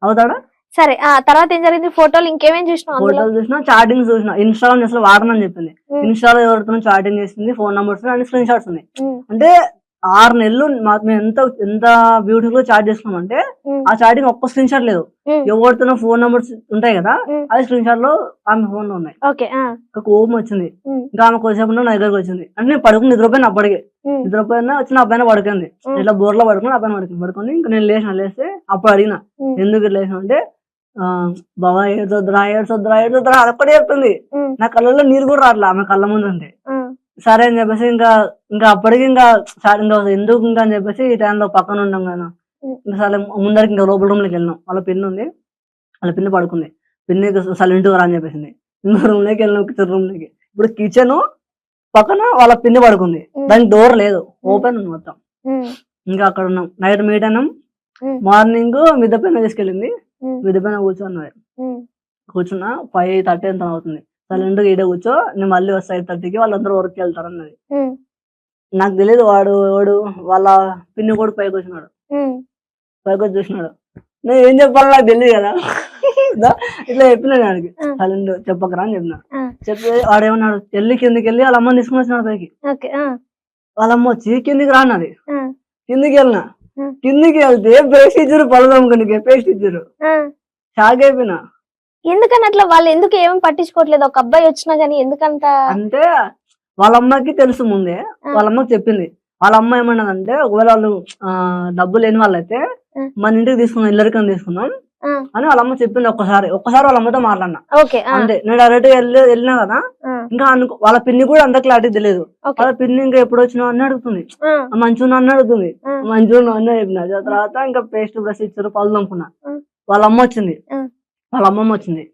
అవుతాడా. సరే. ఆ తర్వాత ఏం జరిగింది? ఫోటోలు ఇంకేమేం చూసినావు అందులో? ఫోటోలు చూసినా, చాటింగ్ చూసినా, ఇన్స్టాగ్రామ్ అసలు వాడనని చెప్పింది. ఉమ్, ఇన్స్టాలో ఎవరితో చాటింగ్ చేసింది, ఫోన్ నెంబర్స్ అన్ని స్క్రీన్ షాట్స్ ఉన్నాయి. ఉమ్, అంటే 6 నెలలు మేము ఎంత బ్యూటిఫుల్ గా చాట్ చేస్తున్నాం అంటే ఉమ్, ఆ చాటింగ్ ఒక్క స్క్రీన్ షాట్ లేదు. ఉమ్, ఎవరితోనో ఫోన్ నెంబర్స్ ఉంటాయి కదా, ఉమ్. అది స్క్రీన్ షాట్ లో ఆమె ఫోన్ లో ఉన్నాయి. ఓకే. ఆ, ఇంకా కోపం వచ్చింది. ఉమ్, ఇంకా ఆమె కొద్దిసేపు నా దగ్గరకు వచ్చింది. అంటే నేను పడుకుని నిద్రపోయిన అప్పటికే, ఉమ్, నిద్రపోయినా వచ్చిన అబ్బాయిన పడుకుంది. ఉమ్. ఇట్లా బోర్లో పడుకుని అబ్బాయిన పడుకొని ఇంకా నేను లేస్తే అప్పుడు అడిగిన ఉమ్, ఎందుకు ఇట్లా లేచిన అంటే బాబా ఏడ్చొద్దురా అదొక్కటే చెప్తుంది. ఉమ్, నా కళ్ళల్లో నీరు కూడా రావట్లే ఆమె కళ్ళ ముందు ఉంటే. ఉమ్, సరే అని చెప్పేసి ఇంకా అప్పటికి ఇంకా ఎందుకు ఇంకా అని చెప్పేసి ఈ టైంలో పక్కన ఉన్నాం కదా, ఇంకా సరే ముందరికి ఇంకా లోపల రూమ్ లోకి వెళ్ళినాం. వాళ్ళ పిన్ ఉంది, వాళ్ళ పిన్ని పడుకుంది. పిన్ని సైలెంట్ గా రా అని చెప్పేసింది. ఇంకో రూమ్ లోకి వెళ్ళినాం, కిచెన్ రూమ్ లోకి. ఇప్పుడు కిచెన్ పక్కన వాళ్ళ పిన్ని పడుకుంది, దానికి డోర్ లేదు, ఓపెన్ ఉంది మొత్తం. ఉమ్, ఇంకా అక్కడ ఉన్నాం. నైట్ మీట్ అయినాం. ఉమ్, మార్నింగ్ మిద్దె పైన తీసుకెళ్ళింది, ఉమ్, మిద్దె పైన కూర్చున్నది. ఉమ్, కూర్చున్నా 5:30 ఎంత అవుతుంది. సైలెంట్ గా ఈడ కూర్చో, నేను మళ్ళీ వస్తా 8:30కి, వాళ్ళందరూ వర్క్ వెళ్తారు అన్నది. ఉమ్, నాకు తెలియదు వాడు వాళ్ళ పిన్ని కూడా పైకి వచ్చినాడు. ఉమ్, పైకి వచ్చి చూసినాడు. నేను ఏం చెప్పాలో నాకు తెలియదు కదా, ఇట్లా చెప్పినా దానికి ఆ. సైలెంట్ చెప్పకరా అని చెప్పిన. ఆ. చెప్తే వాడేమన్నాడు, కిందికి వెళ్ళి వాళ్ళ అమ్మని తీసుకుని వచ్చినాడు పైకి. ఓకే. ఆ, వాళ్ళ అమ్మ వచ్చి కిందికి రా అన్నది. ఆ, కిందికి వెళ్ళినా. ఆ. కిందికి వెళ్తే పేస్ట్ ఇచ్చారు, పళ్ళు తమ్ముకునికి పేస్ట్ ఇచ్చారు. ఆ, షాక్ అయిపోయినా. ఎందుకని అట్లా వాళ్ళు ఎందుకు ఏమీ పట్టించుకోవట్లేదు? ఒక అబ్బాయి వచ్చినా గానీ ఎందుకంత? అంటే వాళ్ళ అమ్మకి తెలుసు ముందే, వాళ్ళ అమ్మకి చెప్పింది. వాళ్ళ అమ్మ ఏమన్నదంటే ఒకవేళ వాళ్ళు డబ్బు లేని వాళ్ళైతే మన ఇంటికి తీసుకుందాం, ఇల్లరికని తీసుకుందాం అని వాళ్ళ అమ్మ చెప్పింది. ఒక్కసారి వాళ్ళ అమ్మతో మాట్లాడినా అంతే. నేను డైరెక్ట్ వెళ్ళినా కదా, ఇంకా వాళ్ళ పిన్ని కూడా అంత క్లారిటీ తెలియదు. వాళ్ళ పిన్ని ఇంకా ఎప్పుడు వచ్చినావు అని అడుగుతుంది, మంచిగా అని అడుగుతుంది, మంచిగా అని చెప్పిన. తర్వాత ఇంకా పేస్ట్ బ్రష్ ఇచ్చారు, పళ్ళు తమ్ముకున్నా. వాళ్ళ అమ్మ వచ్చింది, వాళ్ళ అమ్మమ్మ వచ్చింది,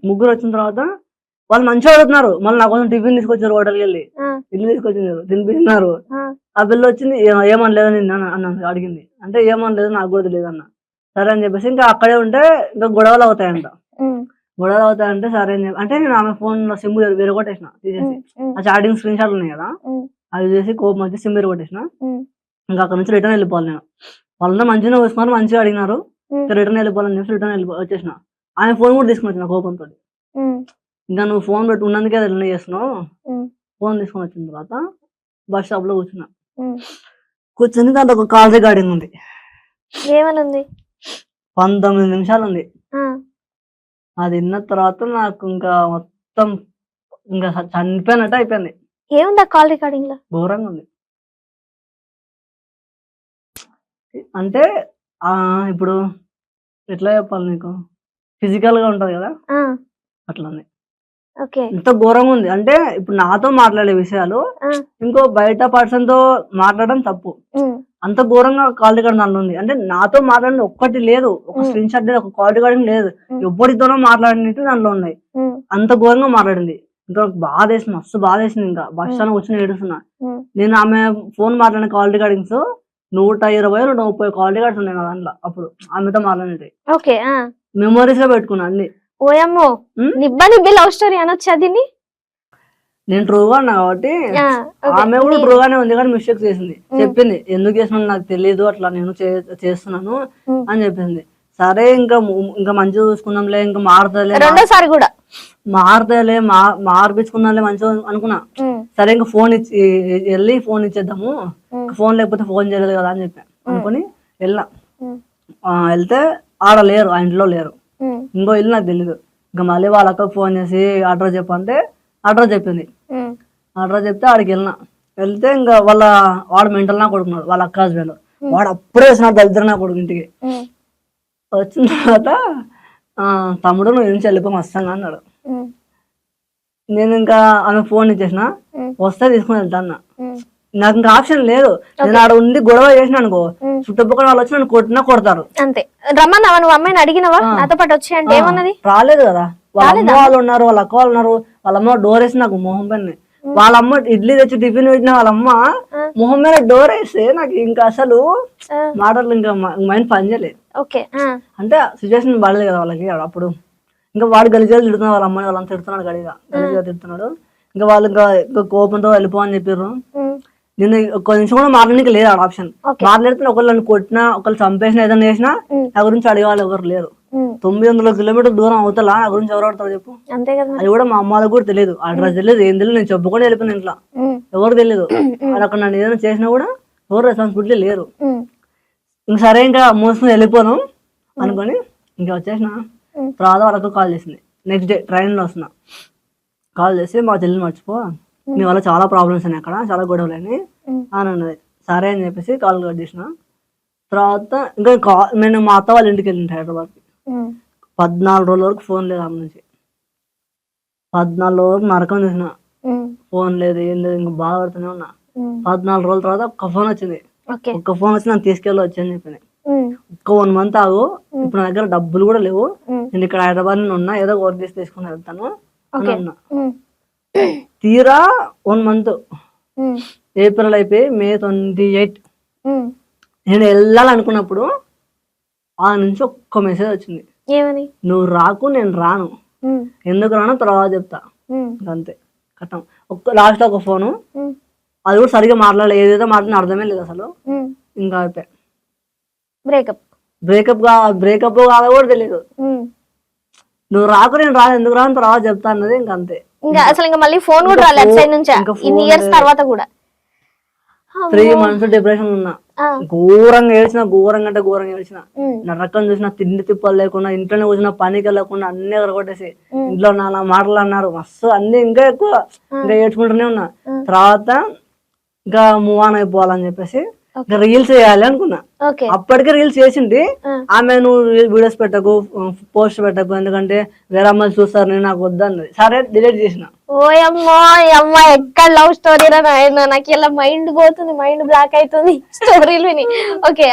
ముగ్గురు వచ్చిన తర్వాత వాళ్ళు మంచిగా అడుగుతున్నారు. మళ్ళీ నా కోసం టిఫిన్ తీసుకొచ్చారు, హోటల్కి వెళ్ళి ఇల్లు తీసుకొచ్చినారు, తినిపిస్తున్నారు. ఆ పిల్ల వచ్చింది, ఏమనలేదు నిన్న అన్న అడిగింది. అంటే ఏమనలేదు, నాకు కూడా తెలియదు అన్న. సరే అని చెప్పేసి ఇంకా అక్కడే ఉంటే ఇంకా గొడవలు అవుతాయంట. గొడవలు అవుతాయంటే సరే అని చెప్పి అంటే నేను ఆమె ఫోన్ లో సిమ్ విరగొట్టేసిన, తీసేసి ఆ చాటింగ్ స్క్రీన్ షాట్లు ఉన్నాయి కదా అవి చేసి కోపం వచ్చి సిమ్ విరగొట్టేసిన. ఇంకా అక్కడ నుంచి రిటర్న్ వెళ్ళిపోవాలి నేను. వాళ్ళంతా మంచిగా వస్తున్నారు, మంచిగా అడిగినారు, రిటర్న్ వెళ్ళిపోవాలని చెప్పి రిటర్న్ వచ్చేసిన. ఆమె ఫోన్ కూడా తీసుకుని వచ్చిన కోపంతో. ఇంకా నువ్వు ఫోన్ పెట్టి ఉన్నందుకే రిటర్న్ చేస్తున్నావు. ఫోన్ తీసుకొని వచ్చిన తర్వాత బస్ స్టాప్ లో కూర్చున్నా. కూర్చుని దాంట్లో ఒక కాల్ రికార్డింగ్ ఉంది. ఏమనుంది? 19 నిమిషాలు ఉంది. అది విన్న తర్వాత నాకు ఇంకా మొత్తం ఇంకా చనిపోయినట్టు అయిపోయింది. ఏముంది ఆ కాల్ రికార్డింగ్ లో? ఘోరంగా ఉంది. అంటే ఇప్పుడు ఎట్లా చెప్పాలి నీకు, ఫిజికల్ గా ఉంటది కదా అట్లా ఉంది. ఎంత ఘోరంగా ఉంది అంటే ఇప్పుడు నాతో మాట్లాడే విషయాలు ఇంకో బయట పర్సన్ తో మాట్లాడడం తప్పు. అంత ఘోరంగా కాల్ రికార్డింగ్ దాంట్లో ఉంది. అంటే నాతో మాట్లాడిన ఒక్కటి లేదు, ఒక స్క్రీన్ షాట్ లేదు, ఒక కాల్ రికార్డింగ్ లేదు, ఎవరితోనో మాట్లాడినట్టు దాంట్లో ఉన్నాయి. అంత ఘోరంగా మాట్లాడింది. ఇంకా బాధ వేసింది, మస్తు బాధ వేసింది. ఇంకా బస్ స్టాండ్ కూర్చొని ఏడుస్తున్నా. నేను ఆమె ఫోన్ మాట్లాడిన కాల్ రికార్డింగ్స్ 120-130 కాల్ రికార్డ్స్ ఉన్నాయి నా దాంట్లో. అప్పుడు ఆమెతో మాట్లాడినవి మెమోరీస్ లో పెట్టుకున్నా అన్ని. ఓయమ్మో, నిబ్బా నిబ్బి లవ్ స్టోరీ అనొచ్చా దీన్ని? నేను ట్రూగా ఉన్నా కాబట్టి ఆమె కూడా ట్రూగానే ఉంది, కానీ మిస్టేక్ చేసింది. చెప్పింది ఎందుకు చేసిన నాకు తెలియదు, అట్లా నేను చేస్తున్నాను అని చెప్పింది. సరే ఇంకా మంచిగా చూసుకుందాంలే, ఇంకా మారుతలే, రెండోసారి కూడా మారుతలే, మార్పించుకుందాంలే మంచిగా అనుకున్నా. సరే ఇంకా ఫోన్ వెళ్ళి ఫోన్ ఇచ్చేద్దాము, ఫోన్ లేకపోతే ఫోన్ చేయలేదు కదా అని చెప్పా అనుకుని వెళ్ళా. వెళ్తే ఆడ లేరు, ఆ ఇంట్లో లేరు. ఇంకో ఇల్లు నాకు తెలీదు. ఇంకా మళ్ళీ వాళ్ళ అక్కకు ఫోన్ చేసి అడ్రస్ చెప్పంటే అడ్రస్ చెప్పింది. అడ్రస్ చెప్తే ఆడికి వెళ్తే ఇంకా వాడు మెంటల్ నా కొడుకున్నాడు, వాళ్ళ అక్క హస్బెండ్. వాడు అప్పుడే వచ్చినాడు దరిద్ర నా కొడుకు ఇంటికి. వచ్చిన తర్వాత తమ్ముడు నువ్వు నుంచి వెళ్ళిపో వస్తాను అన్నాడు. నేను ఇంకా ఆమె ఫోన్ ఇచ్చేసిన, వస్తే తీసుకుని వెళ్తా అన్న. నాకు ఇంకా ఆప్షన్ లేదు. నేను ఆడ ఉండి గొడవ చేసిన అనుకో, చుట్టుపక్కల వాళ్ళు వచ్చి నన్ను కొట్టినా కొడతారు. అంతే. రమ్మన్నావా నువ్వు అమ్మాయిని? అడిగినవా నాతో పాటు వచ్చి అంటే? ఏమన్నది? రాలేదు కదా, వాళ్ళ అమ్మ వాళ్ళు ఉన్నారు, వాళ్ళ అక్క వాళ్ళు ఉన్నారు. వాళ్ళ అమ్మ డోర్ వేసి నాకు మొహం పైన, వాళ్ళ అమ్మ ఇడ్లీ తెచ్చి టిఫిన్ పెట్టిన వాళ్ళ అమ్మ మొహం మీద డోర్ వేస్తే నాకు ఇంకా అసలు మాటలు ఇంకా మైండ్ పనిచేయలేదు. అంటే సిచ్యువేషన్ బాగాలేదు కదా వాళ్ళకి అప్పుడు. ఇంకా వాడు గలిజా తిడుతున్నాడు, వాళ్ళ అమ్మాయి వాళ్ళని తిడుతున్నాడు, గలిగా తిడుతున్నాడు. ఇంకా వాళ్ళు ఇంకా కోపంతో వెళ్ళిపో అని చెప్పారు. నేను కొంచెం కూడా మాట్లాడడానికి లేదు ఆడ ఆప్షన్. మాట్లాడితే ఒకళ్ళు కొట్టినా, ఒకళ్ళు చంపేసినా, ఏదైనా చేసినా నా గురించి అడిగేవాళ్ళు ఎవరు లేరు. 900 కిలోమీటర్ దూరం అవుతా నా గురించి ఎవరు అడతారు చెప్పు? అది కూడా మా అమ్మ వాళ్ళకి కూడా తెలియదు, అడ్రస్ తెలియదు, ఏం తెలియదు. నేను చెప్పుకొని వెళ్ళిపోయిన ఇంట్లో ఎవరు తెలియదు. అక్కడ నన్ను ఏదైనా చేసినా కూడా ఎవరు రెస్పాన్సిబిలిటీ లేరు. ఇంక సరే ఇంకా మోసుకుని వెళ్ళిపోను అనుకొని ఇంకా వచ్చేసిన. తర్వాత వాళ్ళకు కాల్ చేసింది, నెక్స్ట్ డే ట్రైన్ లో వస్తున్నా. కాల్ చేసి మా చెల్లిని మర్చిపో, నీ వల్ల చాలా ప్రాబ్లమ్స్ ఉన్నాయి అక్కడ, చాలా గొడవలు అని అన్నది. సరే అని చెప్పేసి కాల్ కట్ చేసిన. తర్వాత ఇంకా నేను మా అత్త వాళ్ళ ఇంటికి వెళ్ళింటి హైదరాబాద్కి. 14 రోజుల వరకు ఫోన్ లేదు ఆమె నుంచి. 14 రోజుల వరకు నరకం చూసిన, ఫోన్ లేదు, ఏం లేదు, ఇంకా బాధపడుతూనే ఉన్నా. 14 రోజుల తర్వాత ఒక్క ఫోన్ వచ్చింది. ఒక్క ఫోన్ వచ్చి నన్ను తీసుకెళ్ళి వచ్చని చెప్పింది. ఒక్క 1 మంత్ ఆగు, ఇప్పుడు నా దగ్గర డబ్బులు కూడా లేవు, నేను ఇక్కడ హైదరాబాద్ నుండి ఉన్నా, ఏదో వర్క్ చేసి తీసుకుని వెళ్తాను అని అన్నా. తీరా 1 మంత్ ఏప్రిల్ అయిపోయి May 28 నేను వెళ్ళాలనుకున్నప్పుడు ఆ నుంచి ఒక్క మెసేజ్ వచ్చింది, నువ్వు రాకు, నేను రాను, ఎందుకు రాను తర్వాత చెప్తా, అంతే కథం. లాస్ట్ ఒక ఫోను, అది కూడా సరిగా మాట్లాడలేదు, ఏదేదో మాట్లాడిన అర్థమే లేదు అసలు. ఇంకా అయిపోయి బ్రేకప్ కాదా కూడా తెలియదు. నువ్వు రాకు, నేను రాను, ఎందుకు రాను తర్వాత చెప్తా అన్నది. ఇంకా అంతే. ఇంకా అసలు ఇంకా మళ్ళీ ఫోన్ కూడా రాలేదు సైడ్ నుంచి ఇన్ని ఇయర్స్ తర్వాత కూడా. 3 months డిప్రెషన్ ఉన్నా. ఘోరంగా ఏడ్చిన నరకం చూసిన, తిండి తిప్పలు లేకుండా, ఇంట్లోనే కూర్చున్న, పనికి వెళ్ళకుండా అన్ని ఎగరగొట్టేసి, ఇంట్లో నాన్న మాటలు అన్నారు మస్తు, అన్ని ఇంకా ఎక్కువ ఇంకా ఏడ్చుకుంటూనే ఉన్నా. తర్వాత ఇంకా మూవ్ ఆన్ అయిపోవాలని చెప్పేసి ఇంకా రీల్స్ చేయాలి అనుకున్నా. అప్పటికే రీల్స్ చేసింది ఆమె, నువ్వు వీడియోస్ పెట్టకు, పోస్ట్ పెట్టకు, ఎందుకంటే వేరే అమ్మాయిలు చూస్తారు, నేను నాకు వద్దన్నది. సరే డిలీట్ చేసిన. ఓయమ్మో అమ్మ ఎక్కడ లవ్ స్టోరీ నాకు ఇలా మైండ్ పోతుంది, మైండ్ బ్లాక్ అవుతుంది స్టోరీలు విని. ఓకే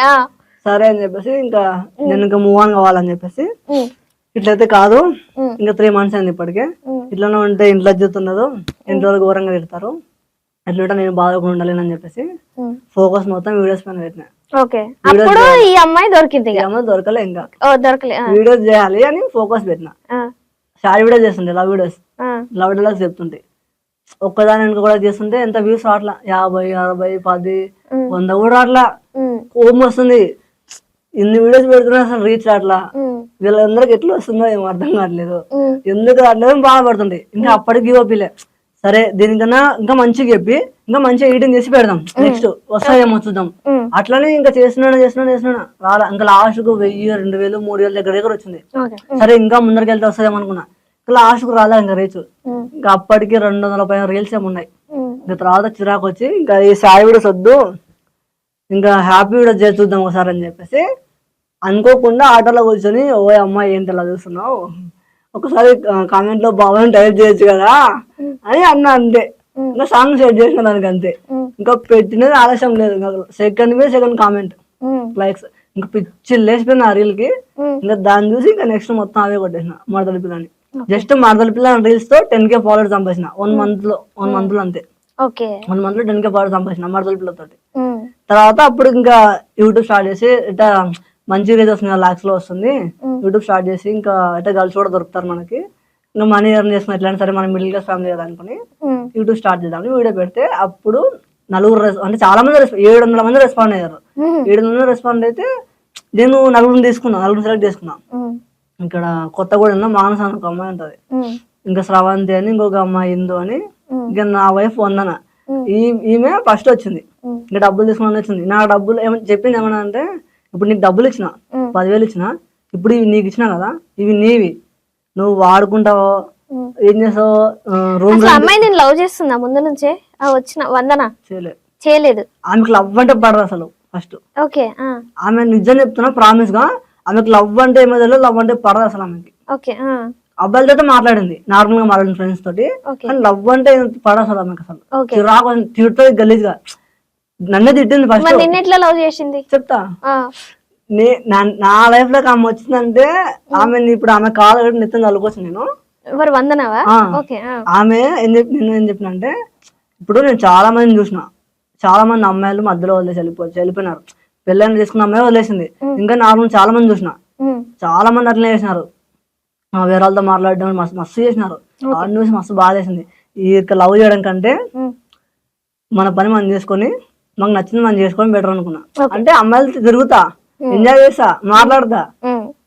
సరే అని చెప్పేసి ఇంకా నేను ఇంకా మూవ్ ఆన్ కావాలని చెప్పేసి, ఇట్లయితే కాదు, ఇంకా 3 months అయింది ఇప్పటికే, ఇట్లనే ఉంటే ఇంట్లో చెప్తున్నదో, ఇంట్లో ఘోరంగా తిడతారు, ఎట్లుంటే నేను బాధకుండా ఉండాలని చెప్పేసి ఫోకస్ మొత్తం వీడియోస్ పైన పెట్టినా. అప్పుడు ఈ అమ్మాయి దొరికింది, దొరకలే, ఇంకా దొరకలే, వీడియోస్ చేయాలి అని ఫోకస్ పెట్టినా. షార్ట్ వీడియోస్ చేస్తుంటే, లవ్ వీడియోస్ చెప్తుంటే, ఒక్కదాని వెనుక కూడా చేస్తుంటే ఎంత వ్యూస్ రావట్లా, 50, 60, 10, 100 కూడా రావట్లా. కోపం వస్తుంది, ఇన్ని వీడియోస్ పెడుతున్నా అసలు రీచ్ రావట్లా, వీళ్ళందరికి ఎట్లా వస్తుందో ఏమో అర్థం కావట్లేదు, ఎందుకు రావట్లేదు బాధపడుతుంది. ఇంకా అప్పటికి గివ్ అప్ లే, సరే దీనికన్నా ఇంకా మంచిగా చెప్పి ఇంకా మంచిగా ఎడిటింగ్ చేసి పెడదాం, నెక్స్ట్ వస్తాయేమో చూద్దాం. అట్లనే ఇంకా చేస్తున్నాను రాలా. ఇంకా లాస్ట్ కు 1000, 2000, 3000 దగ్గర వచ్చింది. సరే ఇంకా ముందరికి వెళ్తే వస్తాయేమో అనుకున్నా, ఇంకా లాస్ట్ కు రాలే ఇంకా రీచ్. ఇంకా అప్పటికి 200 పైన రీల్స్ ఏమున్నాయి. ఇంకా తర్వాత చిరాకు వచ్చి ఇంకా ఈ సాయి వీడియోస్ వద్దు, ఇంకా హ్యాపీ వీడియోస్ చేసి చూద్దాం ఒకసారి అని చెప్పేసి అనుకోకుండా ఆటోలో కూర్చొని, ఓ అమ్మాయి ఏంటి అలా చూస్తున్నావు, ఒకసారి కామెంట్ లో బాబాయ్ టైప్ చేయొచ్చు కదా అని అన్నా. అంతే, ఇంకా సాంగ్ సెట్ చేసిన దానికి అంతే. ఇంకా పెట్టినది ఆలస్యం లేదు, ఇంకా సెకండ్ కామెంట్ లైక్స్, ఇంకా పిచ్చి లేచిపోయింది ఆ రీల్ కి. ఇంకా దాన్ని చూసి ఇంకా నెక్స్ట్ మొత్తం అవే కొట్టేసిన మరదల పిల్లని. జస్ట్ మరదల పిల్ల రీల్స్ తో 10K ఫాలోవర్స్ సంపాదించిన 1 month లో అంతే. 1 month లో 10K ఫాలోవర్స్ సంపాదించిన మరదల పిల్లతోటి. తర్వాత అప్పుడు ఇంకా యూట్యూబ్ స్టార్ట్ చేసి, ఇట్లా మంచి రీచ్ వస్తుంది, లాక్స్ లో వస్తుంది, యూట్యూబ్ స్టార్ట్ చేసి ఇంకా అయితే గర్ల్స్ కూడా దొరుకుతారు మనకి, ఇంకా మనీ ఎర్న్ చేసుకుని ఎట్లా సరే మనం మిడిల్ క్లాస్ ఫ్యామిలీ కదా అనుకుని యూట్యూబ్ స్టార్ట్ చేద్దామని వీడియో పెడితే, అప్పుడు 4 అంటే చాలా మంది 700 మంది రెస్పాండ్ అయ్యారు. 700 రెస్పాండ్ అయితే నేను 4 తీసుకున్నా, 4 సెలెక్ట్ చేసుకున్నా. ఇక్కడ కొత్తగూడెంలో మానస అని ఒక అమ్మాయి ఉంటది, ఇంకా శ్రవంతి అని ఇంకొక అమ్మాయి, ఇందు అని, ఇంకా నా వైఫ్ వందన, ఈమె ఫస్ట్ వచ్చింది. ఇంకా డబ్బులు తీసుకుని వచ్చింది. నా డబ్బులు చెప్పింది ఏమన్నా అంటే, ఇప్పుడు నీకు డబ్బులు ఇచ్చిన 10,000 ఇచ్చిన, ఇప్పుడు ఇవి నీకు ఇచ్చినా కదా, ఇవి నీవి, నువ్వు వాడుకుంటావో ఏం చేస్తావో. రూమ్ అమ్మాయి నేను లవ్ చేస్తున్నా ముందు నుంచే వచ్చిన వందన చేయలేదు. ఆమెకు లవ్ అంటే పడదు అసలు ఫస్ట్. ఓకే, ఆమె నిజం చెప్తున్నా ప్రామిస్ గా, ఆమెకు లవ్ అంటే ఏమో తెలియదు, లవ్ అంటే పడదు అసలు ఆమెకి. అబ్బాయిలతో మాట్లాడింది, నార్మల్ గా మాట్లాడిన ఫ్రెండ్స్ తోటి, కానీ లవ్ అంటే పడదు అసలు ఆమెకు. అసలు చిరాకు తిడుతుంది గలీజ్ గా, నన్నే తిట్టింది ఫస్ట్. చెప్తా, నా లైఫ్ లోకి ఆమె వచ్చిందంటే, ఆమె ఇప్పుడు ఆమె కాలు నిత్యం చదువుకోవచ్చు నేను. ఆమె ఏం చెప్పిన అంటే, ఇప్పుడు నేను చాలా మందిని చూసిన, చాలా మంది అమ్మాయిలు మధ్యలో వదిలేసి వెళ్ళిపోయినారు, పెళ్ళైన తీసుకున్న అమ్మాయి వదిలేసింది. ఇంకా నార్మల్ చాలా మంది చూసిన, చాలా మంది అట్లనే చేసినారు, వేరే వాళ్ళతో మాట్లాడడం మస్తు చేసినారు. వాడిని చూసి మస్తు బాధ వేసింది. ఈ లవ్ చేయడం కంటే మన పని మనం చేసుకొని, మాకు నచ్చింది మనం చేసుకొని బెటర్ అనుకున్నా. అంటే అమ్మాయిలతో తిరుగుతా, ఎంజాయ్ చేస్తా, మాట్లాడతా,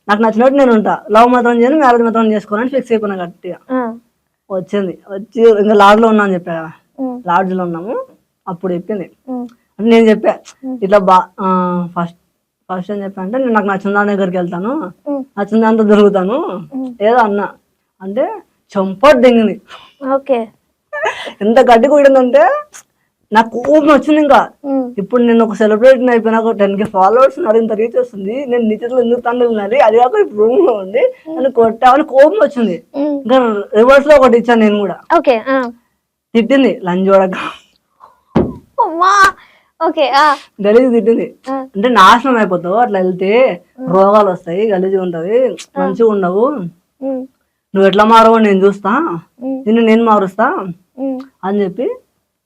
నాకు నచ్చినట్టు నేను ఉంటా, లవ్ మాత్రం చేయను, మ్యారేజ్ మాత్రం చేసుకోవాలని ఫిక్స్ అయిపోయినా గట్టిగా. వచ్చి ఇంకా లాడ్జ్ లో ఉన్నా అని చెప్పా, లాడ్జ్ లో ఉన్నాము. అప్పుడు చెప్పింది అంటే, నేను చెప్పా ఇట్లా ఫస్ట్ ఏం చెప్పా అంటే, నేను నాకు నచ్చిన దాని దగ్గరికి వెళ్తాను, నచ్చిన దాంతో దొరుకుతాను ఏదో అన్నా. అంటే చంపట్ దింగింది, ఎంత గడ్డి కూడిందంటే నాకు కోపం వచ్చింది. ఇంకా ఇప్పుడు నేను ఒక సెలబ్రిటీ అయిపోయినా, 10K ఫాలోవర్స్ ఉన్నారు, ఇంత రీచ్ వస్తుంది, నేను నిజంలో ఎందుకు తండ్రి, అది కాక ఇప్పుడు రూమ్ లో ఉంది, నన్ను కొట్టామని కోపం వచ్చింది. ఇంకా రివర్స్ లో ఒకటి ఇచ్చాను నేను కూడా. తిట్టింది లంజోడక, గలీజ్ తిట్టింది. అంటే నాశనం అయిపోతావు అట్లా వెళ్తే, రోగాలు వస్తాయి, గలీజ్ ఉంటది, మంచిగా ఉండవు, నువ్వు ఎట్లా మారవో నేను చూస్తా, నేను మారుస్తా అని చెప్పి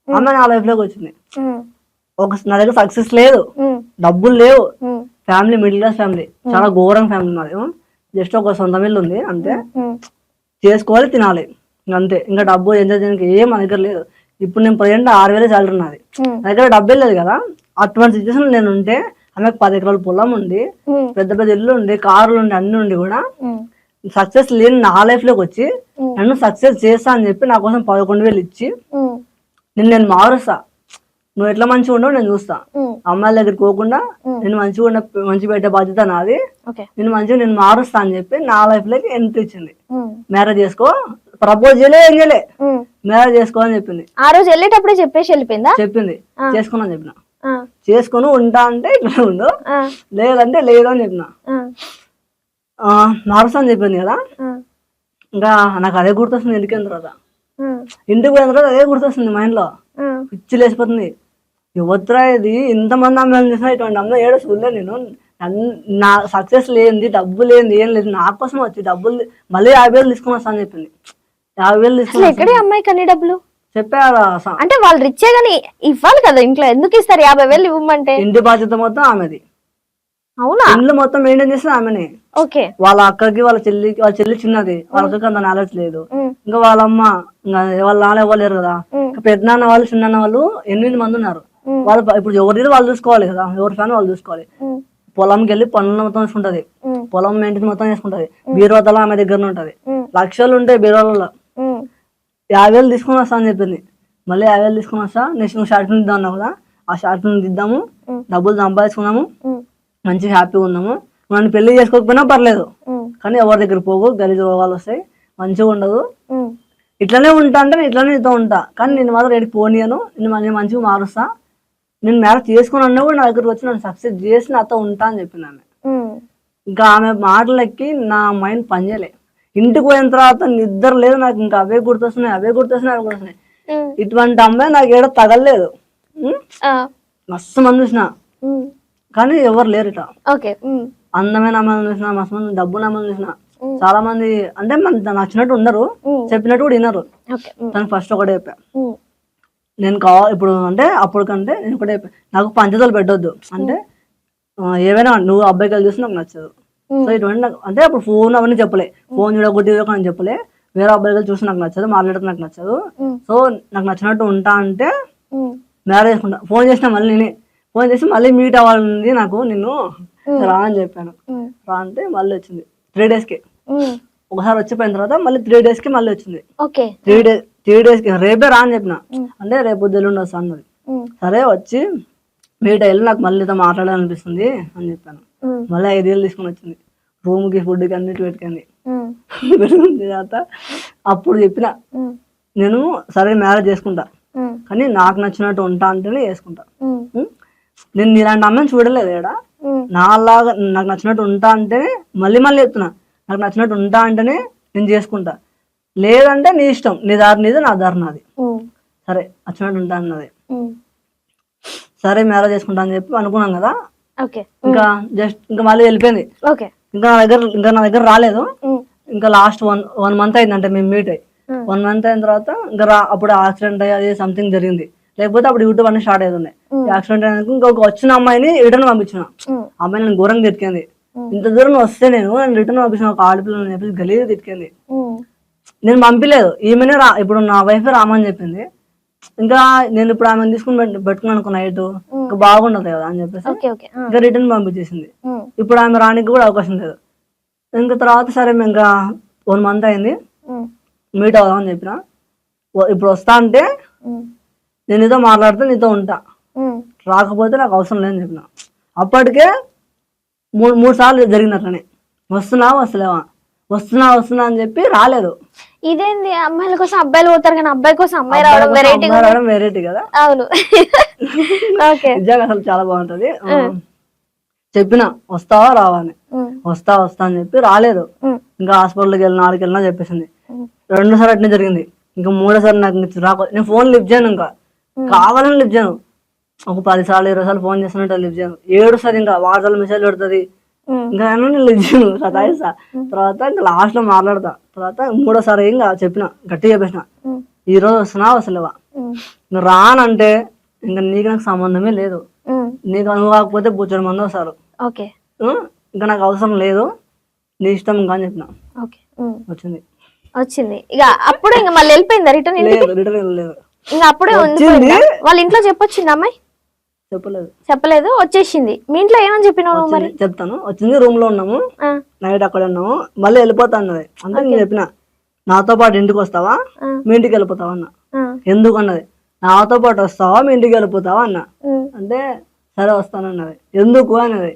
ఆమె నా లైఫ్ లోకి వచ్చింది. నా దగ్గర సక్సెస్ లేదు, డబ్బులు లేవు, ఫ్యామిలీ మిడిల్ క్లాస్ ఫ్యామిలీ, చాలా ఘోరం ఫ్యామిలీ మాది. జస్ట్ ఒక సొంత ఇల్లు ఉంది అంతే, చేసుకోవాలి, తినాలి, అంతే. ఇంకా డబ్బు ఎంజాయ్ చేయడానికి ఏం మన దగ్గర లేదు. ఇప్పుడు నేను 6,000 శాలరీ నాది, నా దగ్గర డబ్బే లేదు కదా. అటువంటి సిచ్యువేషన్ నేను ఉంటే, ఆమెకు 10 ఎకరాల పొలం ఉండి, పెద్ద పెద్ద ఇల్లు ఉండి, కార్లు ఉండి, అన్ని ఉండి కూడా సక్సెస్ లేని నా లైఫ్ లోకి వచ్చి నన్ను సక్సెస్ చేస్తా అని చెప్పి నా కోసం 11,000 ఇచ్చి నేను మారుస్తా, నువ్వు ఎట్లా మంచిగా ఉండవు నేను చూస్తా. అమ్మాయిల దగ్గరికి పోకుండా నేను మంచి పెట్టే బాధ్యత నాది. నేను మంచిగా నేను మారుస్తా అని చెప్పి నా లైఫ్ లోకి ఎంట్రీ ఇచ్చింది. మ్యారేజ్ చేసుకో, ప్రపోజ్ చేయలే, ఏం చేయలే, మ్యారేజ్ చేసుకో అని చెప్పింది. ఆ రోజు వెళ్ళేటప్పుడే చెప్పేసి వెళ్ళిపోయిందా? చెప్పింది చేసుకున్నా చెప్పిన. చేసుకుని ఉంటా అంటే ఇట్లా ఉండు, లేదంటే లేదు అని చెప్పిన. మారుస్తా అని చెప్పింది కదా. ఇంకా నాకు అదే గుర్తొస్తుంది. ఇంటికి పోయిన తర్వాత అదే గుర్తొస్తుంది మైండ్ లో. పిచ్చి లేసిపోతుంది. యువత్రా ఇది ఇంతమంది అమ్మాయిలు చూసినా ఇటువంటి అమ్మాయి ఏడో చూడలే నేను. నా సక్సెస్ లేనిది, డబ్బు లేనిది, ఏం లేదు, నా కోసం వచ్చి డబ్బులు మళ్ళీ 50,000 తీసుకుని వస్తా అని చెప్పింది. 50,000 తీసుకుని ఎక్కడే అమ్మాయికి అన్ని డబ్బులు చెప్పారా? అంటే వాళ్ళు రిచ్చే గానీ ఇవ్వాలి కదా, ఇంట్లో ఎందుకు ఇస్తారు 50,000 ఇవ్వమంటే? ఇంటి బాధ్యత మొత్తం ఆమెది. అవునా? ఇంట్లో మొత్తం మెయింటైన్ చేస్తే ఆమెనే. ఓకే. వాళ్ళ అక్కకి వాళ్ళ చెల్లి చిన్నది, వాళ్ళ అక్కకి అంత నాలెడ్జ్ లేదు. ఇంకా వాళ్ళ అమ్మ, ఇంకా వాళ్ళ నాన్న ఇవ్వలేరు కదా. పెద్దనాన్న వాళ్ళు, చిన్న వాళ్ళు 8 మంది ఉన్నారు. వాళ్ళు ఇప్పుడు ఎవరిది వాళ్ళు చూసుకోవాలి కదా, ఎవరి ఫ్యాన్ వాళ్ళు చూసుకోవాలి. పొలంకి వెళ్ళి పనులు మొత్తం చేసుకుంటది, పొలం మెయింటైన్ మొత్తం చేసుకుంటది. బీరువాతలో ఆమె దగ్గర ఉంటది. లక్షలు ఉంటాయి బీరువాలలో. 50,000 తీసుకుని వస్తా అని చెప్పింది. మళ్ళీ 50,000 తీసుకుని వస్తా, నెక్స్ట్ షార్ట్ ఫిల్మ్ దిద్దాం అన్నావు కదా, ఆ షార్ట్ ఫిల్మ్ దిద్దాము, డబ్బులు సంపాదించుకున్నాము, మంచిగా హ్యాపీగా ఉన్నాము. నన్ను పెళ్లి చేసుకోకపోయినా పర్లేదు, కానీ ఎవరి దగ్గర పోగు, గలీజు రోగాలు వస్తాయి, మంచిగా ఉండదు. ఇట్లానే ఉంటా అంటే నేను ఇట్లానే నీతో ఉంటా, కానీ నేను మాత్రం రేడికి పోనీయను, నేను మంచిగా మారుస్తా. నేను మ్యారేజ్ చేసుకుని అన్నా కూడా నా దగ్గరకు వచ్చి నన్ను సక్సెస్ చేసి నాతో ఉంటా అని చెప్పింది ఆమె. ఇంకా ఆమె మాటలకి నా మైండ్ పనిచేయలే. ఇంటికి పోయిన తర్వాత నిద్ర లేదు నాకు. ఇంకా అవే గుర్తొస్తున్నాయి. ఇటువంటి అమ్మాయి నాకు ఏడో తగలేదు. మస్తు మంది చూసిన, కానీ ఎవరు లేరు ఇట్లా. అందమైన అమ్మాయిని చూసిన, మస్తు మంది డబ్బున్న అమ్మాయిని చూసిన. చాలా మంది అంటే నచ్చినట్టు ఉండరు, చెప్పినట్టు కూడా వినరు. తనకు ఫస్ట్ ఒకటే చెప్పా, నేను ఇప్పుడు అంటే అప్పుడు కంటే నేను ఒకటే చెప్పా, నాకు పంచదలు పెట్టొద్దు. అంటే ఏవైనా నువ్వు అబ్బాయికి చూసి నాకు నచ్చదు. సో ఇటువంటి నాకు అంటే అప్పుడు ఫోన్ అవన్నీ చెప్పలే, ఫోన్ చూడగొట్టి అని చెప్పలే. వేరే అబ్బాయిలు చూసి నాకు నచ్చదు, మాట్లాడితే నాకు నచ్చదు. సో నాకు నచ్చినట్టు ఉంటా అంటే మ్యారేజ్ చేసుకుంటా. ఫోన్ చేసిన మళ్ళీ నేనే ఫోన్ చేసి మళ్ళీ మీట్ అవ్వాలని నాకు, నిన్ను రా అని చెప్పాను. రా అంటే మళ్ళీ వచ్చింది 3 daysకి. ఒకసారి వచ్చిపోయిన తర్వాత మళ్ళీ 3 daysకి మళ్ళీ వచ్చింది. 3 daysకి రేపే రా అని చెప్పిన. అంటే రేపు ఎల్లుండి వస్తా అన్నది. సరే వచ్చి మీట్ అయ్యి నాకు మళ్ళీ మాట్లాడాలనిపిస్తుంది అని చెప్పాను. మళ్ళీ 5,000 తీసుకుని వచ్చింది. రూమ్కి, ఫుడ్కి అన్నిటి పెట్టుకుంది. తర్వాత అప్పుడు చెప్పిన, నేను సరే మ్యారేజ్ చేసుకుంటా, కానీ నాకు నచ్చినట్టు ఉంటా అంటేనే చేసుకుంటా. నేను ఇలాంటి అమ్మాయిని చూడలేదు ఏడా. నాలాగా నాకు నచ్చినట్టు ఉంటా అంటేనే, మళ్ళీ చెప్తున్నా, నాకు నచ్చినట్టు ఉంటా అంటేనే నేను చేసుకుంటా. లేదంటే నీ ఇష్టం, నీ దారి నీది, నా దారి నాది. సరే నచ్చినట్టు ఉంటా అన్నది. సరే మ్యారేజ్ చేసుకుంటా అని చెప్పి అనుకున్నాం కదా. ఇంకా మళ్ళీ వెళ్ళిపోయింది. ఇంకా నా దగ్గర రాలేదు. ఇంకా లాస్ట్ 1 month అయిందంటే మేము మీట్ అయ్యి 1 month అయిన తర్వాత ఇంకా అప్పుడు యాక్సిడెంట్ అయ్యి అది సంథింగ్ జరిగింది. లేకపోతే అప్పుడు యూట్యూబ్ అన్ని స్టార్ట్ అవుతుంది. యాక్సిడెంట్ అయినందుకు ఇంకొక వచ్చిన అమ్మాయిని రిటర్న్ పంపించిన. అమ్మాయి నేను ఘోరంగా తిట్టింది. ఇంత దూరం వస్తే నేను రిటర్న్ పంపించిన, ఒక ఆడపిల్లని చెప్పి గలీజ్ తిట్టింది. నేను పంపించలేదు, ఈమెనే ఇప్పుడు నా వైఫ్ రామని చెప్పింది. ఇంకా నేను ఇప్పుడు ఆమెను తీసుకుని పెట్టుకున్నాను అనుకో నైట్, ఇంకా బాగుండదు కదా అని చెప్పేసి ఇంకా రిటర్న్ పంపించేసింది. ఇప్పుడు ఆమె రానికి కూడా అవకాశం లేదు. ఇంకా తర్వాత సరే ఇంకా 1 month అయింది, మీట్ అవుదామని చెప్పిన. ఇప్పుడు వస్తా అంటే నేను నీతో మాట్లాడితే నీతో ఉంటా, రాకపోతే నాకు అవసరం లేదని చెప్పిన. అప్పటికే 3 సార్లు జరిగినట్లనే, వస్తున్నా అని చెప్పి రాలేదు. ఇదేంది, అమ్మాయిల కోసం అబ్బాయిలు పోతారు కానీ అబ్బాయి కోసం అమ్మాయి రావడం వెరైటీ కదా. అవును, నిజంగా అసలు చాలా బాగుంటది. చెప్పిన వస్తావా రావా అని, వస్తా అని చెప్పి రాలేదు. ఇంకా హాస్పిటల్కి వెళ్ళిన, 4కి వెళ్ళినా చెప్పేసింది. 2 సార్లు అట్నే జరిగింది. ఇంకా 3వ సారి నాకు రాకూడదు. నేను ఫోన్ లిఫ్ట్ చేయను, ఇంకా కావాలని లిఫ్ట్ చేయను. ఒక 10 సార్లు 20 సార్లు ఫోన్ చేస్తున్నట్టు లిఫ్ట్ చేయను. 7 సార్లు ఇంకా వాట్సాప్ మెసేజ్ పెడుతుంది. ఇంకా నేను లిఫ్ట్ చేయను, సతాయిస్తా. తర్వాత ఇంకా లాస్ట్ లో మాట్లాడతా. తర్వాత 3వ సారి ఇంకా చెప్పిన, గట్టిగా చెప్పేసిన, ఈ రోజు వస్తున్నా వస్తలేవా, నువ్వు రానంటే ఇంకా నీకు నాకు సంబంధమే లేదు. నీకు నువ్వు కాకపోతే 3 మంది వస్తారు, ఇంకా నాకు అవసరం లేదు, నీ ఇష్టం ఇంకా అని చెప్పిన. వచ్చింది ఇక అప్పుడు ఇంకా మళ్ళీ వెళ్ళిపోయిందా రిటర్న్? లేదు, ఇంకా అప్పుడే వాళ్ళ ఇంట్లో చెప్పొచ్చింది అమ్మాయి? చెప్పలేదు, వచ్చేసింది. మీ ఇంట్లో ఏమని చెప్పినావు మరి? చెప్తాను. వచ్చింది, రూమ్ లో ఉన్నాము, నైట్ అక్కడ ఉన్నాము, మళ్ళీ వెళ్ళిపోతా అన్నది. అంటే నేను చెప్పిన, నాతో పాటు ఇంటికి వస్తావా, మీ ఇంటికి వెళ్ళిపోతావా అన్న. ఎందుకు అన్నది. నాతో పాటు వస్తావా మీ ఇంటికి వెళ్ళిపోతావా అన్న. అంటే సరే వస్తానన్నది. ఎందుకు అనేది,